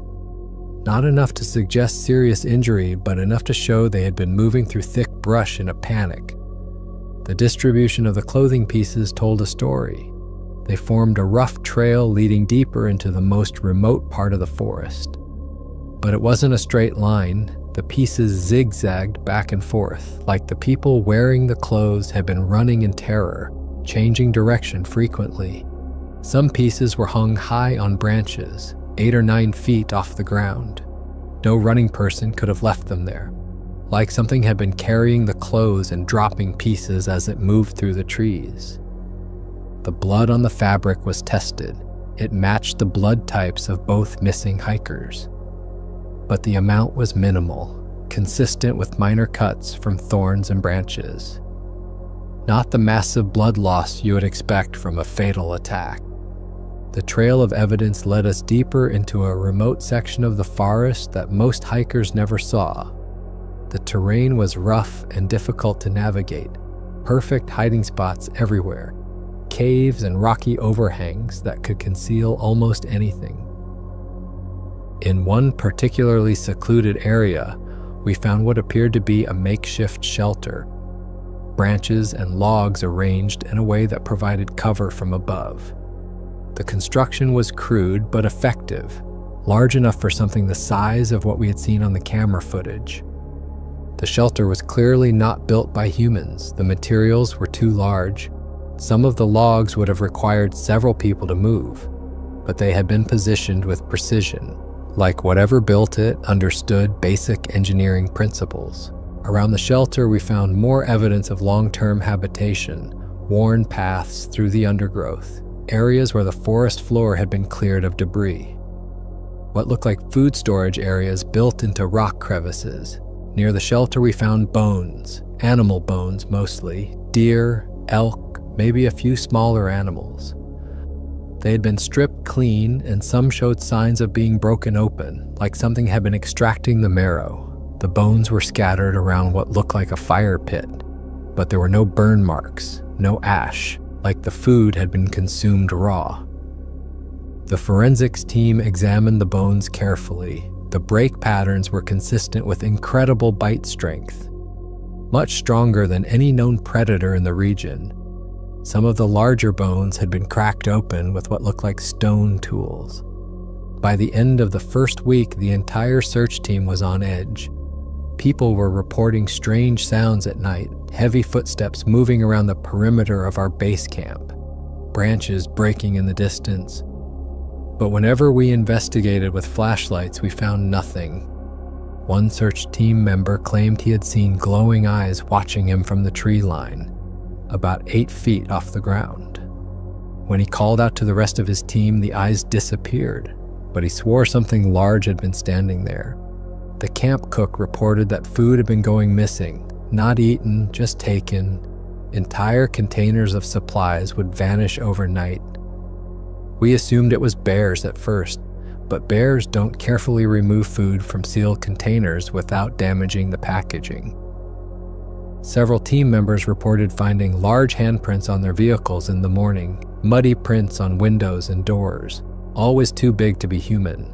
Not enough to suggest serious injury, but enough to show they had been moving through thick brush in a panic. The distribution of the clothing pieces told a story. They formed a rough trail leading deeper into the most remote part of the forest. But it wasn't a straight line. The pieces zigzagged back and forth, like the people wearing the clothes had been running in terror, changing direction frequently. Some pieces were hung high on branches, 8 or 9 feet off the ground. No running person could have left them there, like something had been carrying the clothes and dropping pieces as it moved through the trees. The blood on the fabric was tested. It matched the blood types of both missing hikers. But the amount was minimal, consistent with minor cuts from thorns and branches. Not the massive blood loss you would expect from a fatal attack. The trail of evidence led us deeper into a remote section of the forest that most hikers never saw. The terrain was rough and difficult to navigate, perfect hiding spots everywhere, caves and rocky overhangs that could conceal almost anything. In one particularly secluded area, we found what appeared to be a makeshift shelter, branches and logs arranged in a way that provided cover from above. The construction was crude but effective, large enough for something the size of what we had seen on the camera footage. The shelter was clearly not built by humans. The materials were too large. Some of the logs would have required several people to move, but they had been positioned with precision, like whatever built it understood basic engineering principles. Around the shelter, we found more evidence of long-term habitation, worn paths through the undergrowth, areas where the forest floor had been cleared of debris. What looked like food storage areas built into rock crevices. Near the shelter, we found bones, animal bones mostly, deer, elk, maybe a few smaller animals. They had been stripped clean, and some showed signs of being broken open, like something had been extracting the marrow. The bones were scattered around what looked like a fire pit, but there were no burn marks, no ash, like the food had been consumed raw. The forensics team examined the bones carefully. The break patterns were consistent with incredible bite strength, much stronger than any known predator in the region. Some of the larger bones had been cracked open with what looked like stone tools. By the end of the first week, the entire search team was on edge. People were reporting strange sounds at night, heavy footsteps moving around the perimeter of our base camp, branches breaking in the distance. But whenever we investigated with flashlights, we found nothing. One search team member claimed he had seen glowing eyes watching him from the tree line, about 8 feet off the ground. When he called out to the rest of his team, the eyes disappeared, but he swore something large had been standing there. The camp cook reported that food had been going missing, not eaten, just taken. Entire containers of supplies would vanish overnight. We assumed it was bears at first, but bears don't carefully remove food from sealed containers without damaging the packaging. Several team members reported finding large handprints on their vehicles in the morning, muddy prints on windows and doors, always too big to be human.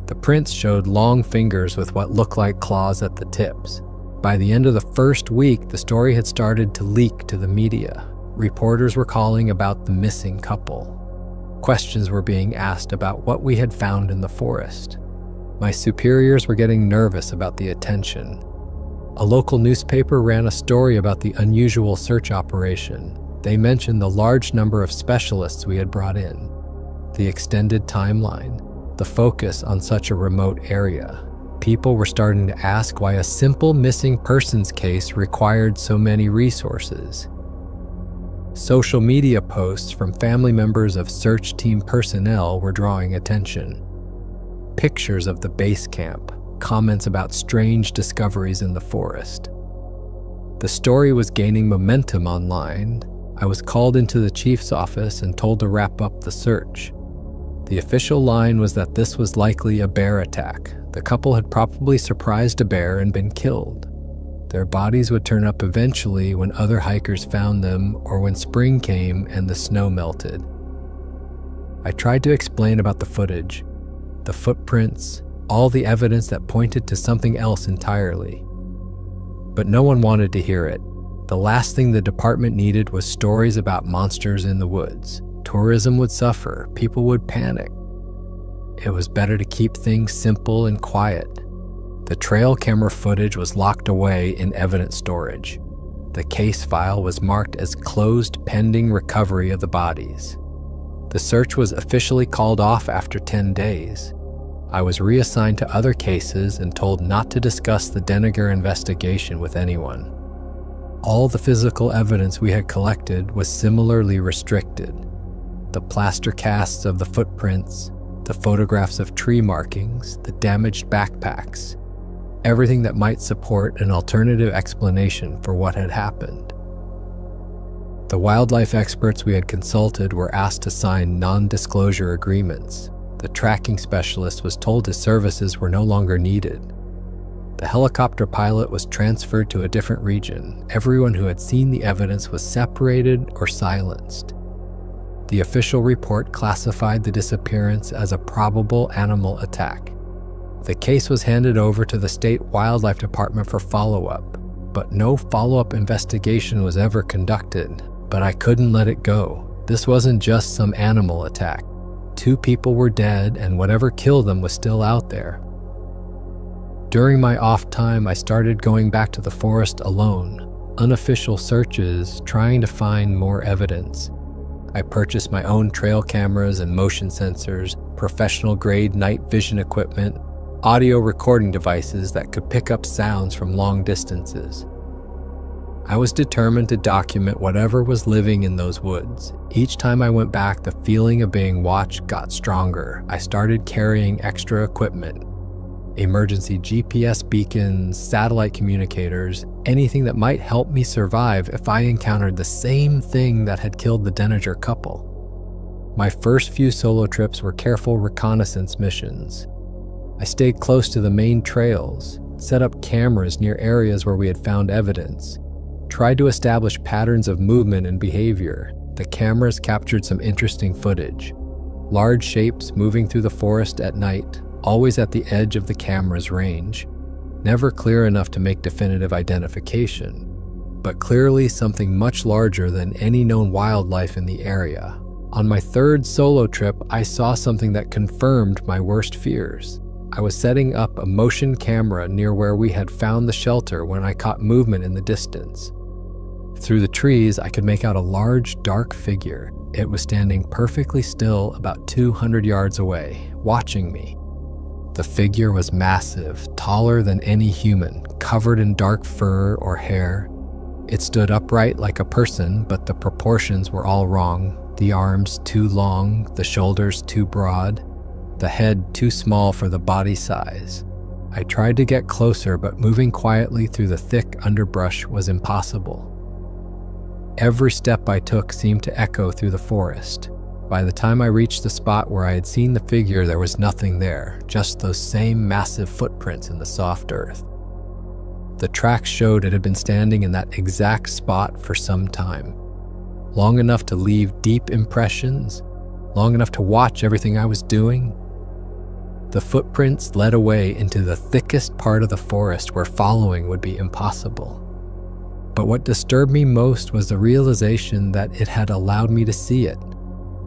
The prints showed long fingers with what looked like claws at the tips. By the end of the first week, the story had started to leak to the media. Reporters were calling about the missing couple. Questions were being asked about what we had found in the forest. My superiors were getting nervous about the attention. A local newspaper ran a story about the unusual search operation. They mentioned the large number of specialists we had brought in, the extended timeline, the focus on such a remote area. People were starting to ask why a simple missing persons case required so many resources. Social media posts from family members of search team personnel were drawing attention. Pictures of the base camp, comments about strange discoveries in the forest. The story was gaining momentum online. I was called into the chief's office and told to wrap up the search. The official line was that this was likely a bear attack. The couple had probably surprised a bear and been killed. Their bodies would turn up eventually when other hikers found them or when spring came and the snow melted. I tried to explain about the footage, the footprints, all the evidence that pointed to something else entirely. But no one wanted to hear it. The last thing the department needed was stories about monsters in the woods. Tourism would suffer, people would panic. It was better to keep things simple and quiet. The trail camera footage was locked away in evidence storage. The case file was marked as closed pending recovery of the bodies. The search was officially called off after 10 days. I was reassigned to other cases and told not to discuss the Deninger investigation with anyone. All the physical evidence we had collected was similarly restricted. The plaster casts of the footprints, the photographs of tree markings, the damaged backpacks, everything that might support an alternative explanation for what had happened. The wildlife experts we had consulted were asked to sign non-disclosure agreements. The tracking specialist was told his services were no longer needed. The helicopter pilot was transferred to a different region. Everyone who had seen the evidence was separated or silenced. The official report classified the disappearance as a probable animal attack. The case was handed over to the state wildlife department for follow-up, but no follow-up investigation was ever conducted. But I couldn't let it go. This wasn't just some animal attack. 2 people were dead, and whatever killed them was still out there. During my off time, I started going back to the forest alone, unofficial searches, trying to find more evidence. I purchased my own trail cameras and motion sensors, professional-grade night vision equipment, audio recording devices that could pick up sounds from long distances. I was determined to document whatever was living in those woods. Each time I went back, the feeling of being watched got stronger. I started carrying extra equipment. Emergency GPS beacons, satellite communicators, anything that might help me survive if I encountered the same thing that had killed the Deninger couple. My first few solo trips were careful reconnaissance missions. I stayed close to the main trails, set up cameras near areas where we had found evidence, tried to establish patterns of movement and behavior. The cameras captured some interesting footage. Large shapes moving through the forest at night, always at the edge of the camera's range. Never clear enough to make definitive identification, but clearly something much larger than any known wildlife in the area. On my 3rd solo trip, I saw something that confirmed my worst fears. I was setting up a motion camera near where we had found the shelter when I caught movement in the distance. Through the trees, I could make out a large, dark figure. It was standing perfectly still about 200 yards away, watching me. The figure was massive, taller than any human, covered in dark fur or hair. It stood upright like a person, but the proportions were all wrong. The arms too long, the shoulders too broad, the head too small for the body size. I tried to get closer, but moving quietly through the thick underbrush was impossible. Every step I took seemed to echo through the forest. By the time I reached the spot where I had seen the figure, there was nothing there, just those same massive footprints in the soft earth. The tracks showed it had been standing in that exact spot for some time, long enough to leave deep impressions, long enough to watch everything I was doing. The footprints led away into the thickest part of the forest where following would be impossible. But what disturbed me most was the realization that it had allowed me to see it.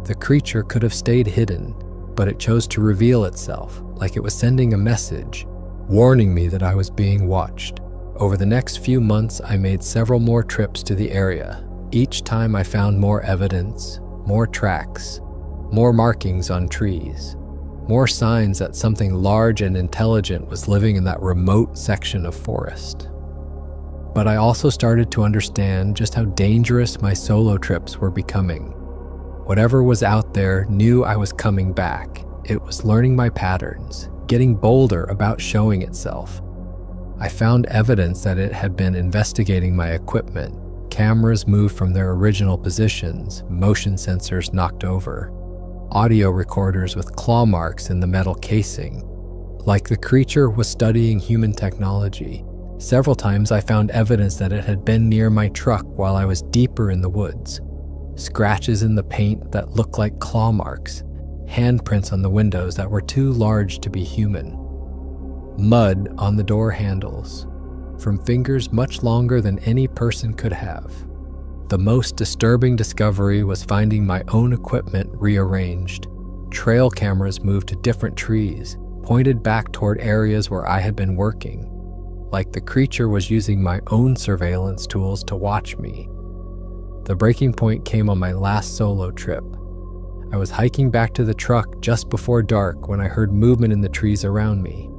The creature could have stayed hidden, but it chose to reveal itself, like it was sending a message, warning me that I was being watched. Over the next few months, I made several more trips to the area. Each time I found more evidence, more tracks, more markings on trees, more signs that something large and intelligent was living in that remote section of forest. But I also started to understand just how dangerous my solo trips were becoming. Whatever was out there knew I was coming back. It was learning my patterns, getting bolder about showing itself. I found evidence that it had been investigating my equipment. Cameras moved from their original positions, motion sensors knocked over, audio recorders with claw marks in the metal casing. Like the creature was studying human technology. Several times I found evidence that it had been near my truck while I was deeper in the woods. Scratches in the paint that looked like claw marks, handprints on the windows that were too large to be human, mud on the door handles, from fingers much longer than any person could have. The most disturbing discovery was finding my own equipment rearranged. Trail cameras moved to different trees, pointed back toward areas where I had been working, like the creature was using my own surveillance tools to watch me. The breaking point came on my last solo trip. I was hiking back to the truck just before dark when I heard movement in the trees around me.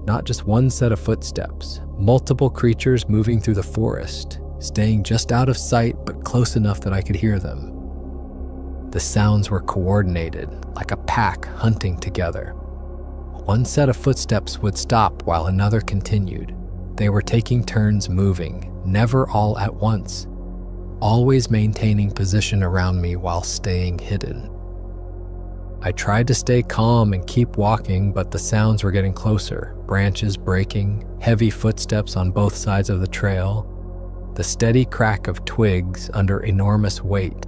Not just one set of footsteps, multiple creatures moving through the forest, staying just out of sight but close enough that I could hear them. The sounds were coordinated, like a pack hunting together. One set of footsteps would stop while another continued. They were taking turns moving, never all at once, always maintaining position around me while staying hidden. I tried to stay calm and keep walking, but the sounds were getting closer, branches breaking, heavy footsteps on both sides of the trail, the steady crack of twigs under enormous weight.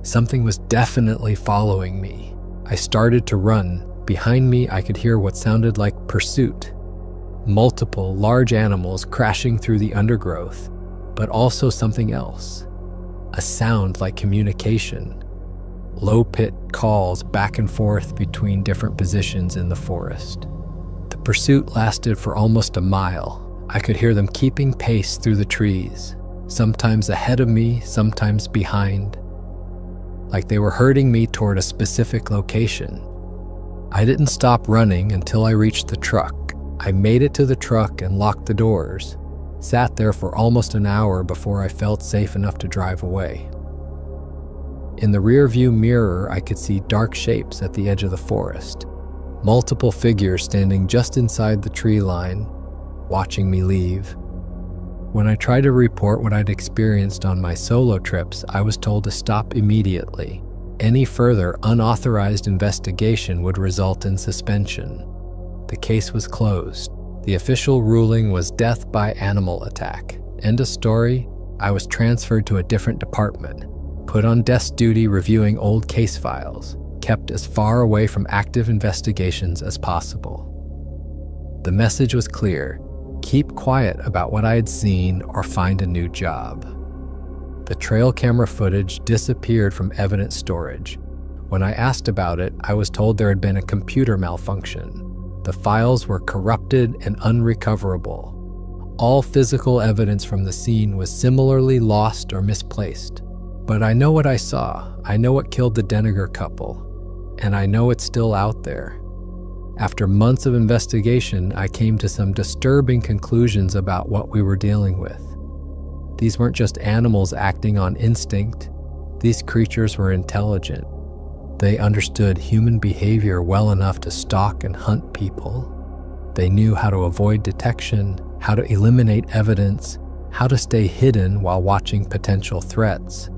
Something was definitely following me. I started to run. Behind me, I could hear what sounded like pursuit. Multiple large animals crashing through the undergrowth, but also something else. A sound like communication. Low-pitched calls back and forth between different positions in the forest. The pursuit lasted for almost a mile. I could hear them keeping pace through the trees, sometimes ahead of me, sometimes behind, like they were herding me toward a specific location. I didn't stop running until I reached the truck. I made it to the truck and locked the doors, sat there for almost an hour before I felt safe enough to drive away. In the rearview mirror, I could see dark shapes at the edge of the forest, multiple figures standing just inside the tree line, watching me leave. When I tried to report what I'd experienced on my solo trips, I was told to stop immediately. Any further unauthorized investigation would result in suspension. The case was closed. The official ruling was death by animal attack. End of story. I was transferred to a different department, put on desk duty reviewing old case files, kept as far away from active investigations as possible. The message was clear: keep quiet about what I had seen or find a new job. The trail camera footage disappeared from evidence storage. When I asked about it, I was told there had been a computer malfunction. The files were corrupted and unrecoverable. All physical evidence from the scene was similarly lost or misplaced. But I know what I saw. I know what killed the Deninger couple, and I know it's still out there. After months of investigation, I came to some disturbing conclusions about what we were dealing with. These weren't just animals acting on instinct. These creatures were intelligent. They understood human behavior well enough to stalk and hunt people. They knew how to avoid detection, how to eliminate evidence, how to stay hidden while watching potential threats.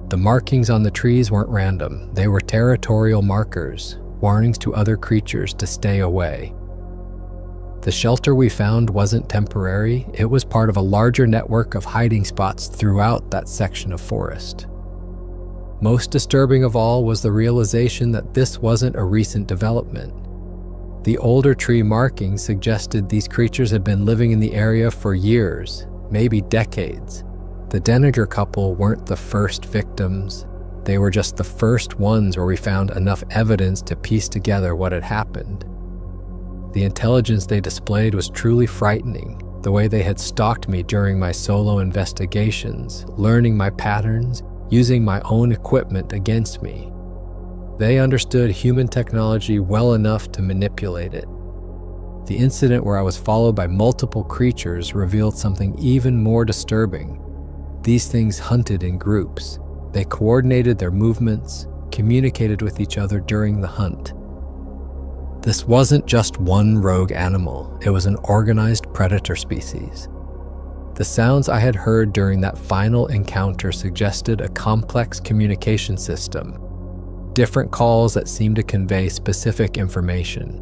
The markings on the trees weren't random. They were territorial markers, warnings to other creatures to stay away. The shelter we found wasn't temporary. It was part of a larger network of hiding spots throughout that section of forest. Most disturbing of all was the realization that this wasn't a recent development. The older tree markings suggested these creatures had been living in the area for years, maybe decades. The Deninger couple weren't the first victims. They were just the first ones where we found enough evidence to piece together what had happened. The intelligence they displayed was truly frightening. The way they had stalked me during my solo investigations, learning my patterns, using my own equipment against me. They understood human technology well enough to manipulate it. The incident where I was followed by multiple creatures revealed something even more disturbing. These things hunted in groups. They coordinated their movements, communicated with each other during the hunt. This wasn't just one rogue animal, it was an organized predator species. The sounds I had heard during that final encounter suggested a complex communication system, different calls that seemed to convey specific information.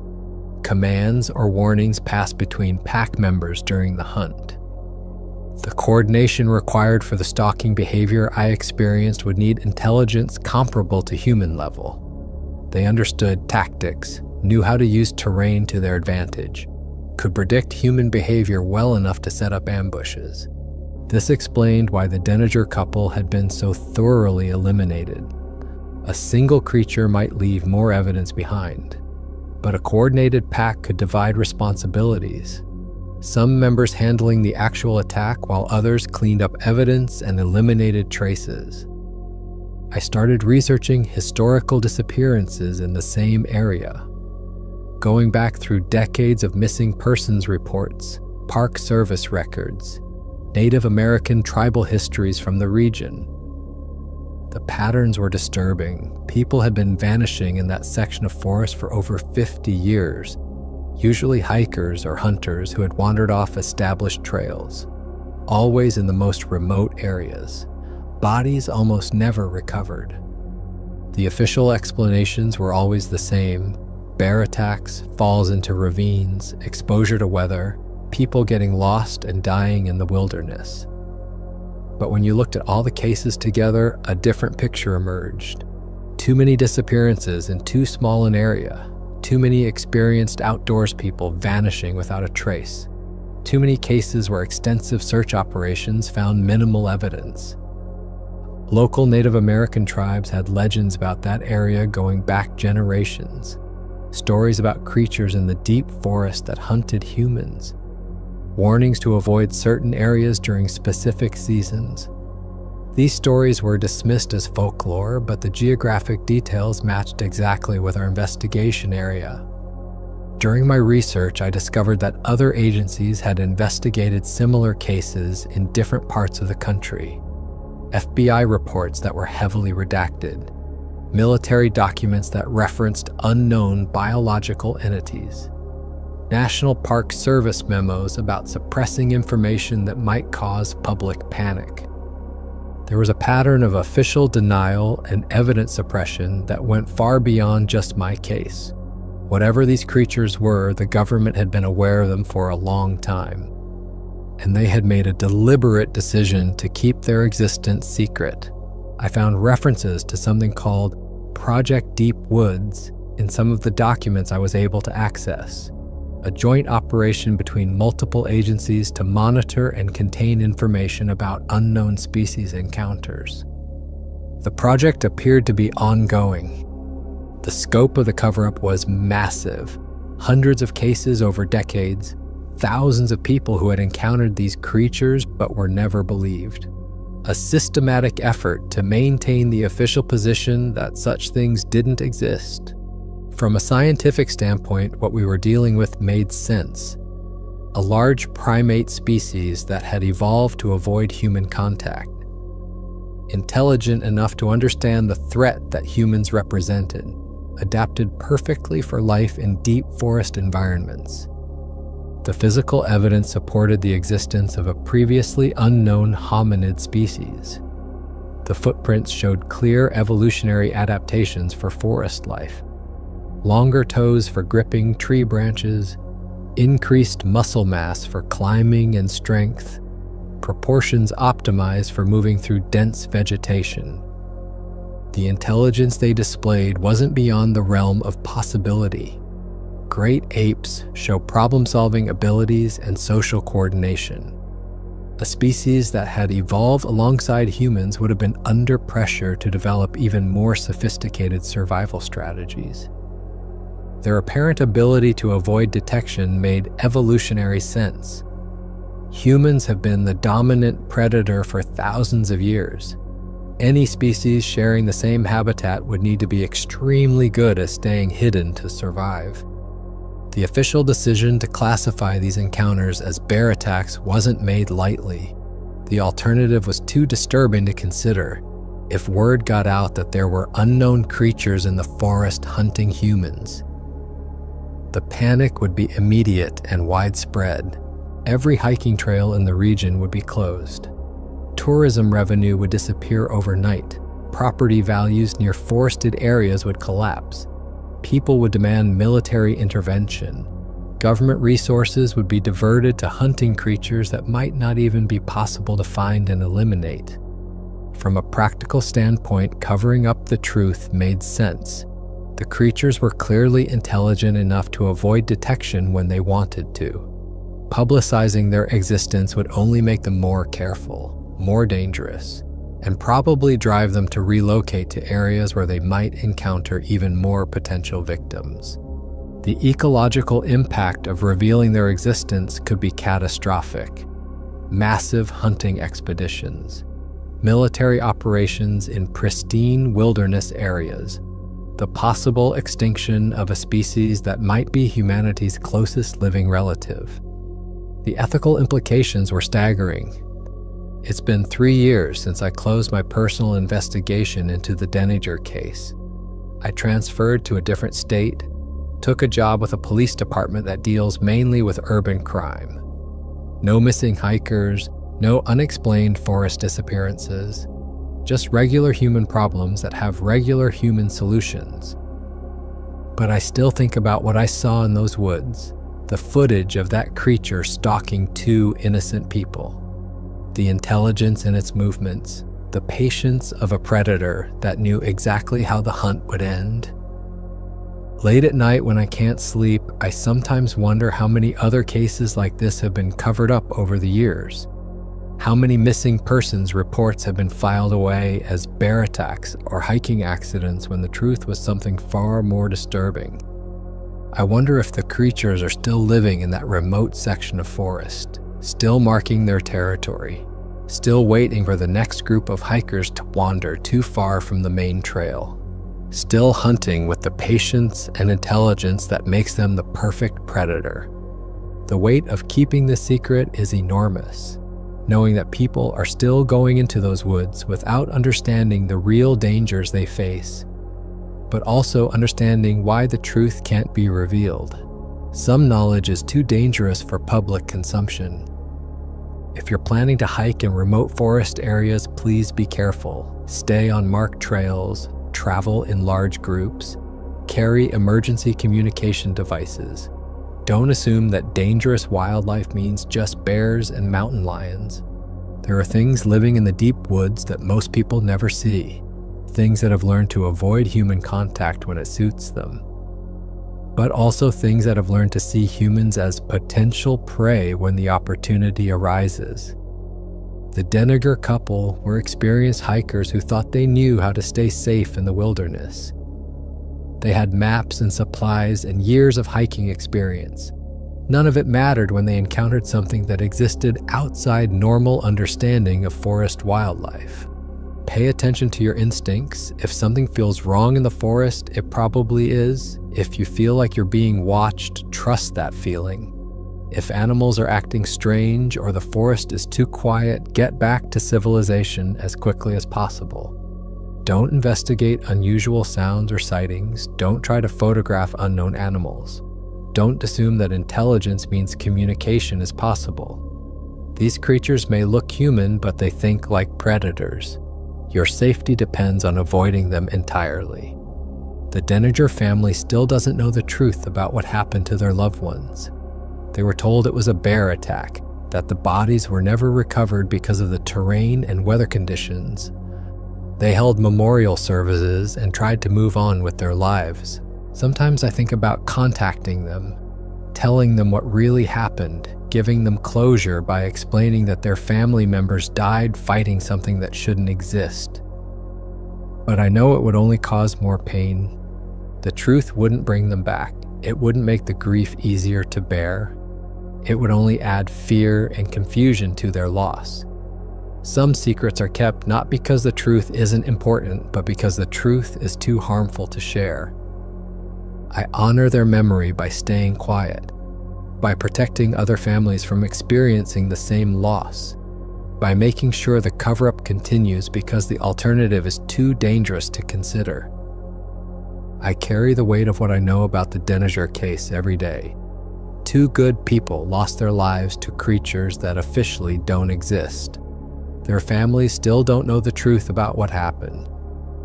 Commands or warnings passed between pack members during the hunt. The coordination required for the stalking behavior I experienced would need intelligence comparable to human level. They understood tactics, knew how to use terrain to their advantage, could predict human behavior well enough to set up ambushes. This explained why the Deninger couple had been so thoroughly eliminated. A single creature might leave more evidence behind, but a coordinated pack could divide responsibilities. Some members handling the actual attack while others cleaned up evidence and eliminated traces. I started researching historical disappearances in the same area, going back through decades of missing persons reports, Park Service records, Native American tribal histories from the region. The patterns were disturbing. People had been vanishing in that section of forest for over 50 years, usually hikers or hunters who had wandered off established trails, always in the most remote areas. Bodies almost never recovered. The official explanations were always the same: bear attacks, falls into ravines, exposure to weather, people getting lost and dying in the wilderness. But when you looked at all the cases together, a different picture emerged. Too many disappearances in too small an area. Too many experienced outdoors people vanishing without a trace. Too many cases where extensive search operations found minimal evidence. Local Native American tribes had legends about that area going back generations. Stories about creatures in the deep forest that hunted humans. Warnings to avoid certain areas during specific seasons. These stories were dismissed as folklore, but the geographic details matched exactly with our investigation area. During my research, I discovered that other agencies had investigated similar cases in different parts of the country. FBI reports that were heavily redacted, military documents that referenced unknown biological entities, National Park Service memos about suppressing information that might cause public panic. There was a pattern of official denial and evidence suppression that went far beyond just my case. Whatever these creatures were, the government had been aware of them for a long time, and they had made a deliberate decision to keep their existence secret. I found references to something called Project Deep Woods in some of the documents I was able to access, a joint operation between multiple agencies to monitor and contain information about unknown species encounters. The project appeared to be ongoing. The scope of the cover-up was massive. Hundreds of cases over decades, thousands of people who had encountered these creatures but were never believed. A systematic effort to maintain the official position that such things didn't exist. From a scientific standpoint, what we were dealing with made sense. A large primate species that had evolved to avoid human contact. Intelligent enough to understand the threat that humans represented, adapted perfectly for life in deep forest environments. The physical evidence supported the existence of a previously unknown hominid species. The footprints showed clear evolutionary adaptations for forest life. Longer toes for gripping tree branches, increased muscle mass for climbing and strength, proportions optimized for moving through dense vegetation. The intelligence they displayed wasn't beyond the realm of possibility. Great apes show problem-solving abilities and social coordination. A species that had evolved alongside humans would have been under pressure to develop even more sophisticated survival strategies. Their apparent ability to avoid detection made evolutionary sense. Humans have been the dominant predator for thousands of years. Any species sharing the same habitat would need to be extremely good at staying hidden to survive. The official decision to classify these encounters as bear attacks wasn't made lightly. The alternative was too disturbing to consider. If word got out that there were unknown creatures in the forest hunting humans, the panic would be immediate and widespread. Every hiking trail in the region would be closed. Tourism revenue would disappear overnight. Property values near forested areas would collapse. People would demand military intervention. Government resources would be diverted to hunting creatures that might not even be possible to find and eliminate. From a practical standpoint, covering up the truth made sense. The creatures were clearly intelligent enough to avoid detection when they wanted to. Publicizing their existence would only make them more careful, more dangerous, and probably drive them to relocate to areas where they might encounter even more potential victims. The ecological impact of revealing their existence could be catastrophic. Massive hunting expeditions, military operations in pristine wilderness areas, the possible extinction of a species that might be humanity's closest living relative. The ethical implications were staggering. It's been 3 years since I closed my personal investigation into the Deninger case. I transferred to a different state, took a job with a police department that deals mainly with urban crime. No missing hikers, no unexplained forest disappearances, just regular human problems that have regular human solutions. But I still think about what I saw in those woods, the footage of that creature stalking 2 innocent people, the intelligence in its movements, the patience of a predator that knew exactly how the hunt would end. Late at night when I can't sleep, I sometimes wonder how many other cases like this have been covered up over the years. How many missing persons reports have been filed away as bear attacks or hiking accidents when the truth was something far more disturbing. I wonder if the creatures are still living in that remote section of forest, still marking their territory, still waiting for the next group of hikers to wander too far from the main trail. Still hunting with the patience and intelligence that makes them the perfect predator. The weight of keeping this secret is enormous, knowing that people are still going into those woods without understanding the real dangers they face, but also understanding why the truth can't be revealed. Some knowledge is too dangerous for public consumption. If you're planning to hike in remote forest areas, please be careful. Stay on marked trails, travel in large groups, carry emergency communication devices. Don't assume that dangerous wildlife means just bears and mountain lions. There are things living in the deep woods that most people never see, things that have learned to avoid human contact when it suits them, but also things that have learned to see humans as potential prey when the opportunity arises. The Deninger couple were experienced hikers who thought they knew how to stay safe in the wilderness. They had maps and supplies and years of hiking experience. None of it mattered when they encountered something that existed outside normal understanding of forest wildlife. Pay attention to your instincts. If something feels wrong in the forest, it probably is. If you feel like you're being watched, trust that feeling. If animals are acting strange or the forest is too quiet, get back to civilization as quickly as possible. Don't investigate unusual sounds or sightings. Don't try to photograph unknown animals. Don't assume that intelligence means communication is possible. These creatures may look human, but they think like predators. Your safety depends on avoiding them entirely. The Deninger family still doesn't know the truth about what happened to their loved ones. They were told it was a bear attack, that the bodies were never recovered because of the terrain and weather conditions. They held memorial services and tried to move on with their lives. Sometimes I think about contacting them, telling them what really happened, giving them closure by explaining that their family members died fighting something that shouldn't exist. But I know it would only cause more pain. The truth wouldn't bring them back. It wouldn't make the grief easier to bear. It would only add fear and confusion to their loss. Some secrets are kept not because the truth isn't important, but because the truth is too harmful to share. I honor their memory by staying quiet, by protecting other families from experiencing the same loss, by making sure the cover-up continues because the alternative is too dangerous to consider. I carry the weight of what I know about the Deninger case every day. 2 good people lost their lives to creatures that officially don't exist. Their families still don't know the truth about what happened.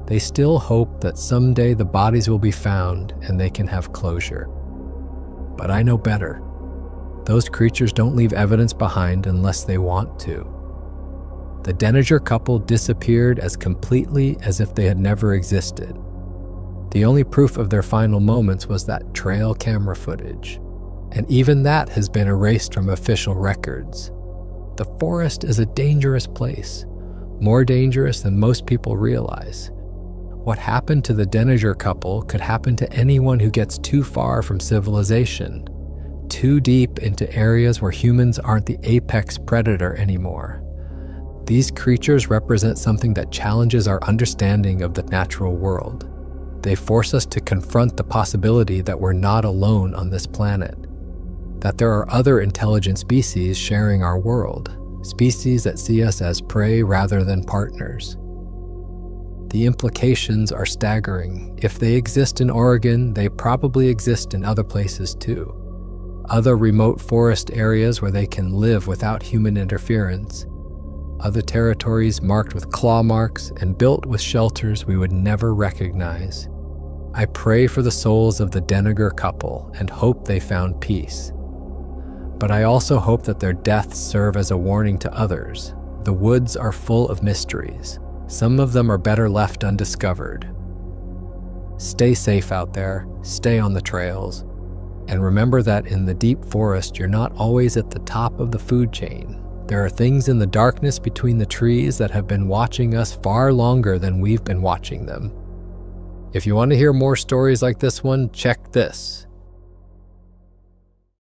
They still hope that someday the bodies will be found and they can have closure. But I know better. Those creatures don't leave evidence behind unless they want to. The Deninger couple disappeared as completely as if they had never existed. The only proof of their final moments was that trail camera footage, and even that has been erased from official records. The forest is a dangerous place, more dangerous than most people realize. What happened to the Deninger couple could happen to anyone who gets too far from civilization, too deep into areas where humans aren't the apex predator anymore. These creatures represent something that challenges our understanding of the natural world. They force us to confront the possibility that we're not alone on this planet, that there are other intelligent species sharing our world, species that see us as prey rather than partners. The implications are staggering. If they exist in Oregon, they probably exist in other places too. Other remote forest areas where they can live without human interference. Other territories marked with claw marks and built with shelters we would never recognize. I pray for the souls of the Deninger couple and hope they found peace. But I also hope that their deaths serve as a warning to others. The woods are full of mysteries. Some of them are better left undiscovered. Stay safe out there, stay on the trails, and remember that in the deep forest you're not always at the top of the food chain. There are things in the darkness between the trees that have been watching us far longer than we've been watching them. If you want to hear more stories like this one, check this.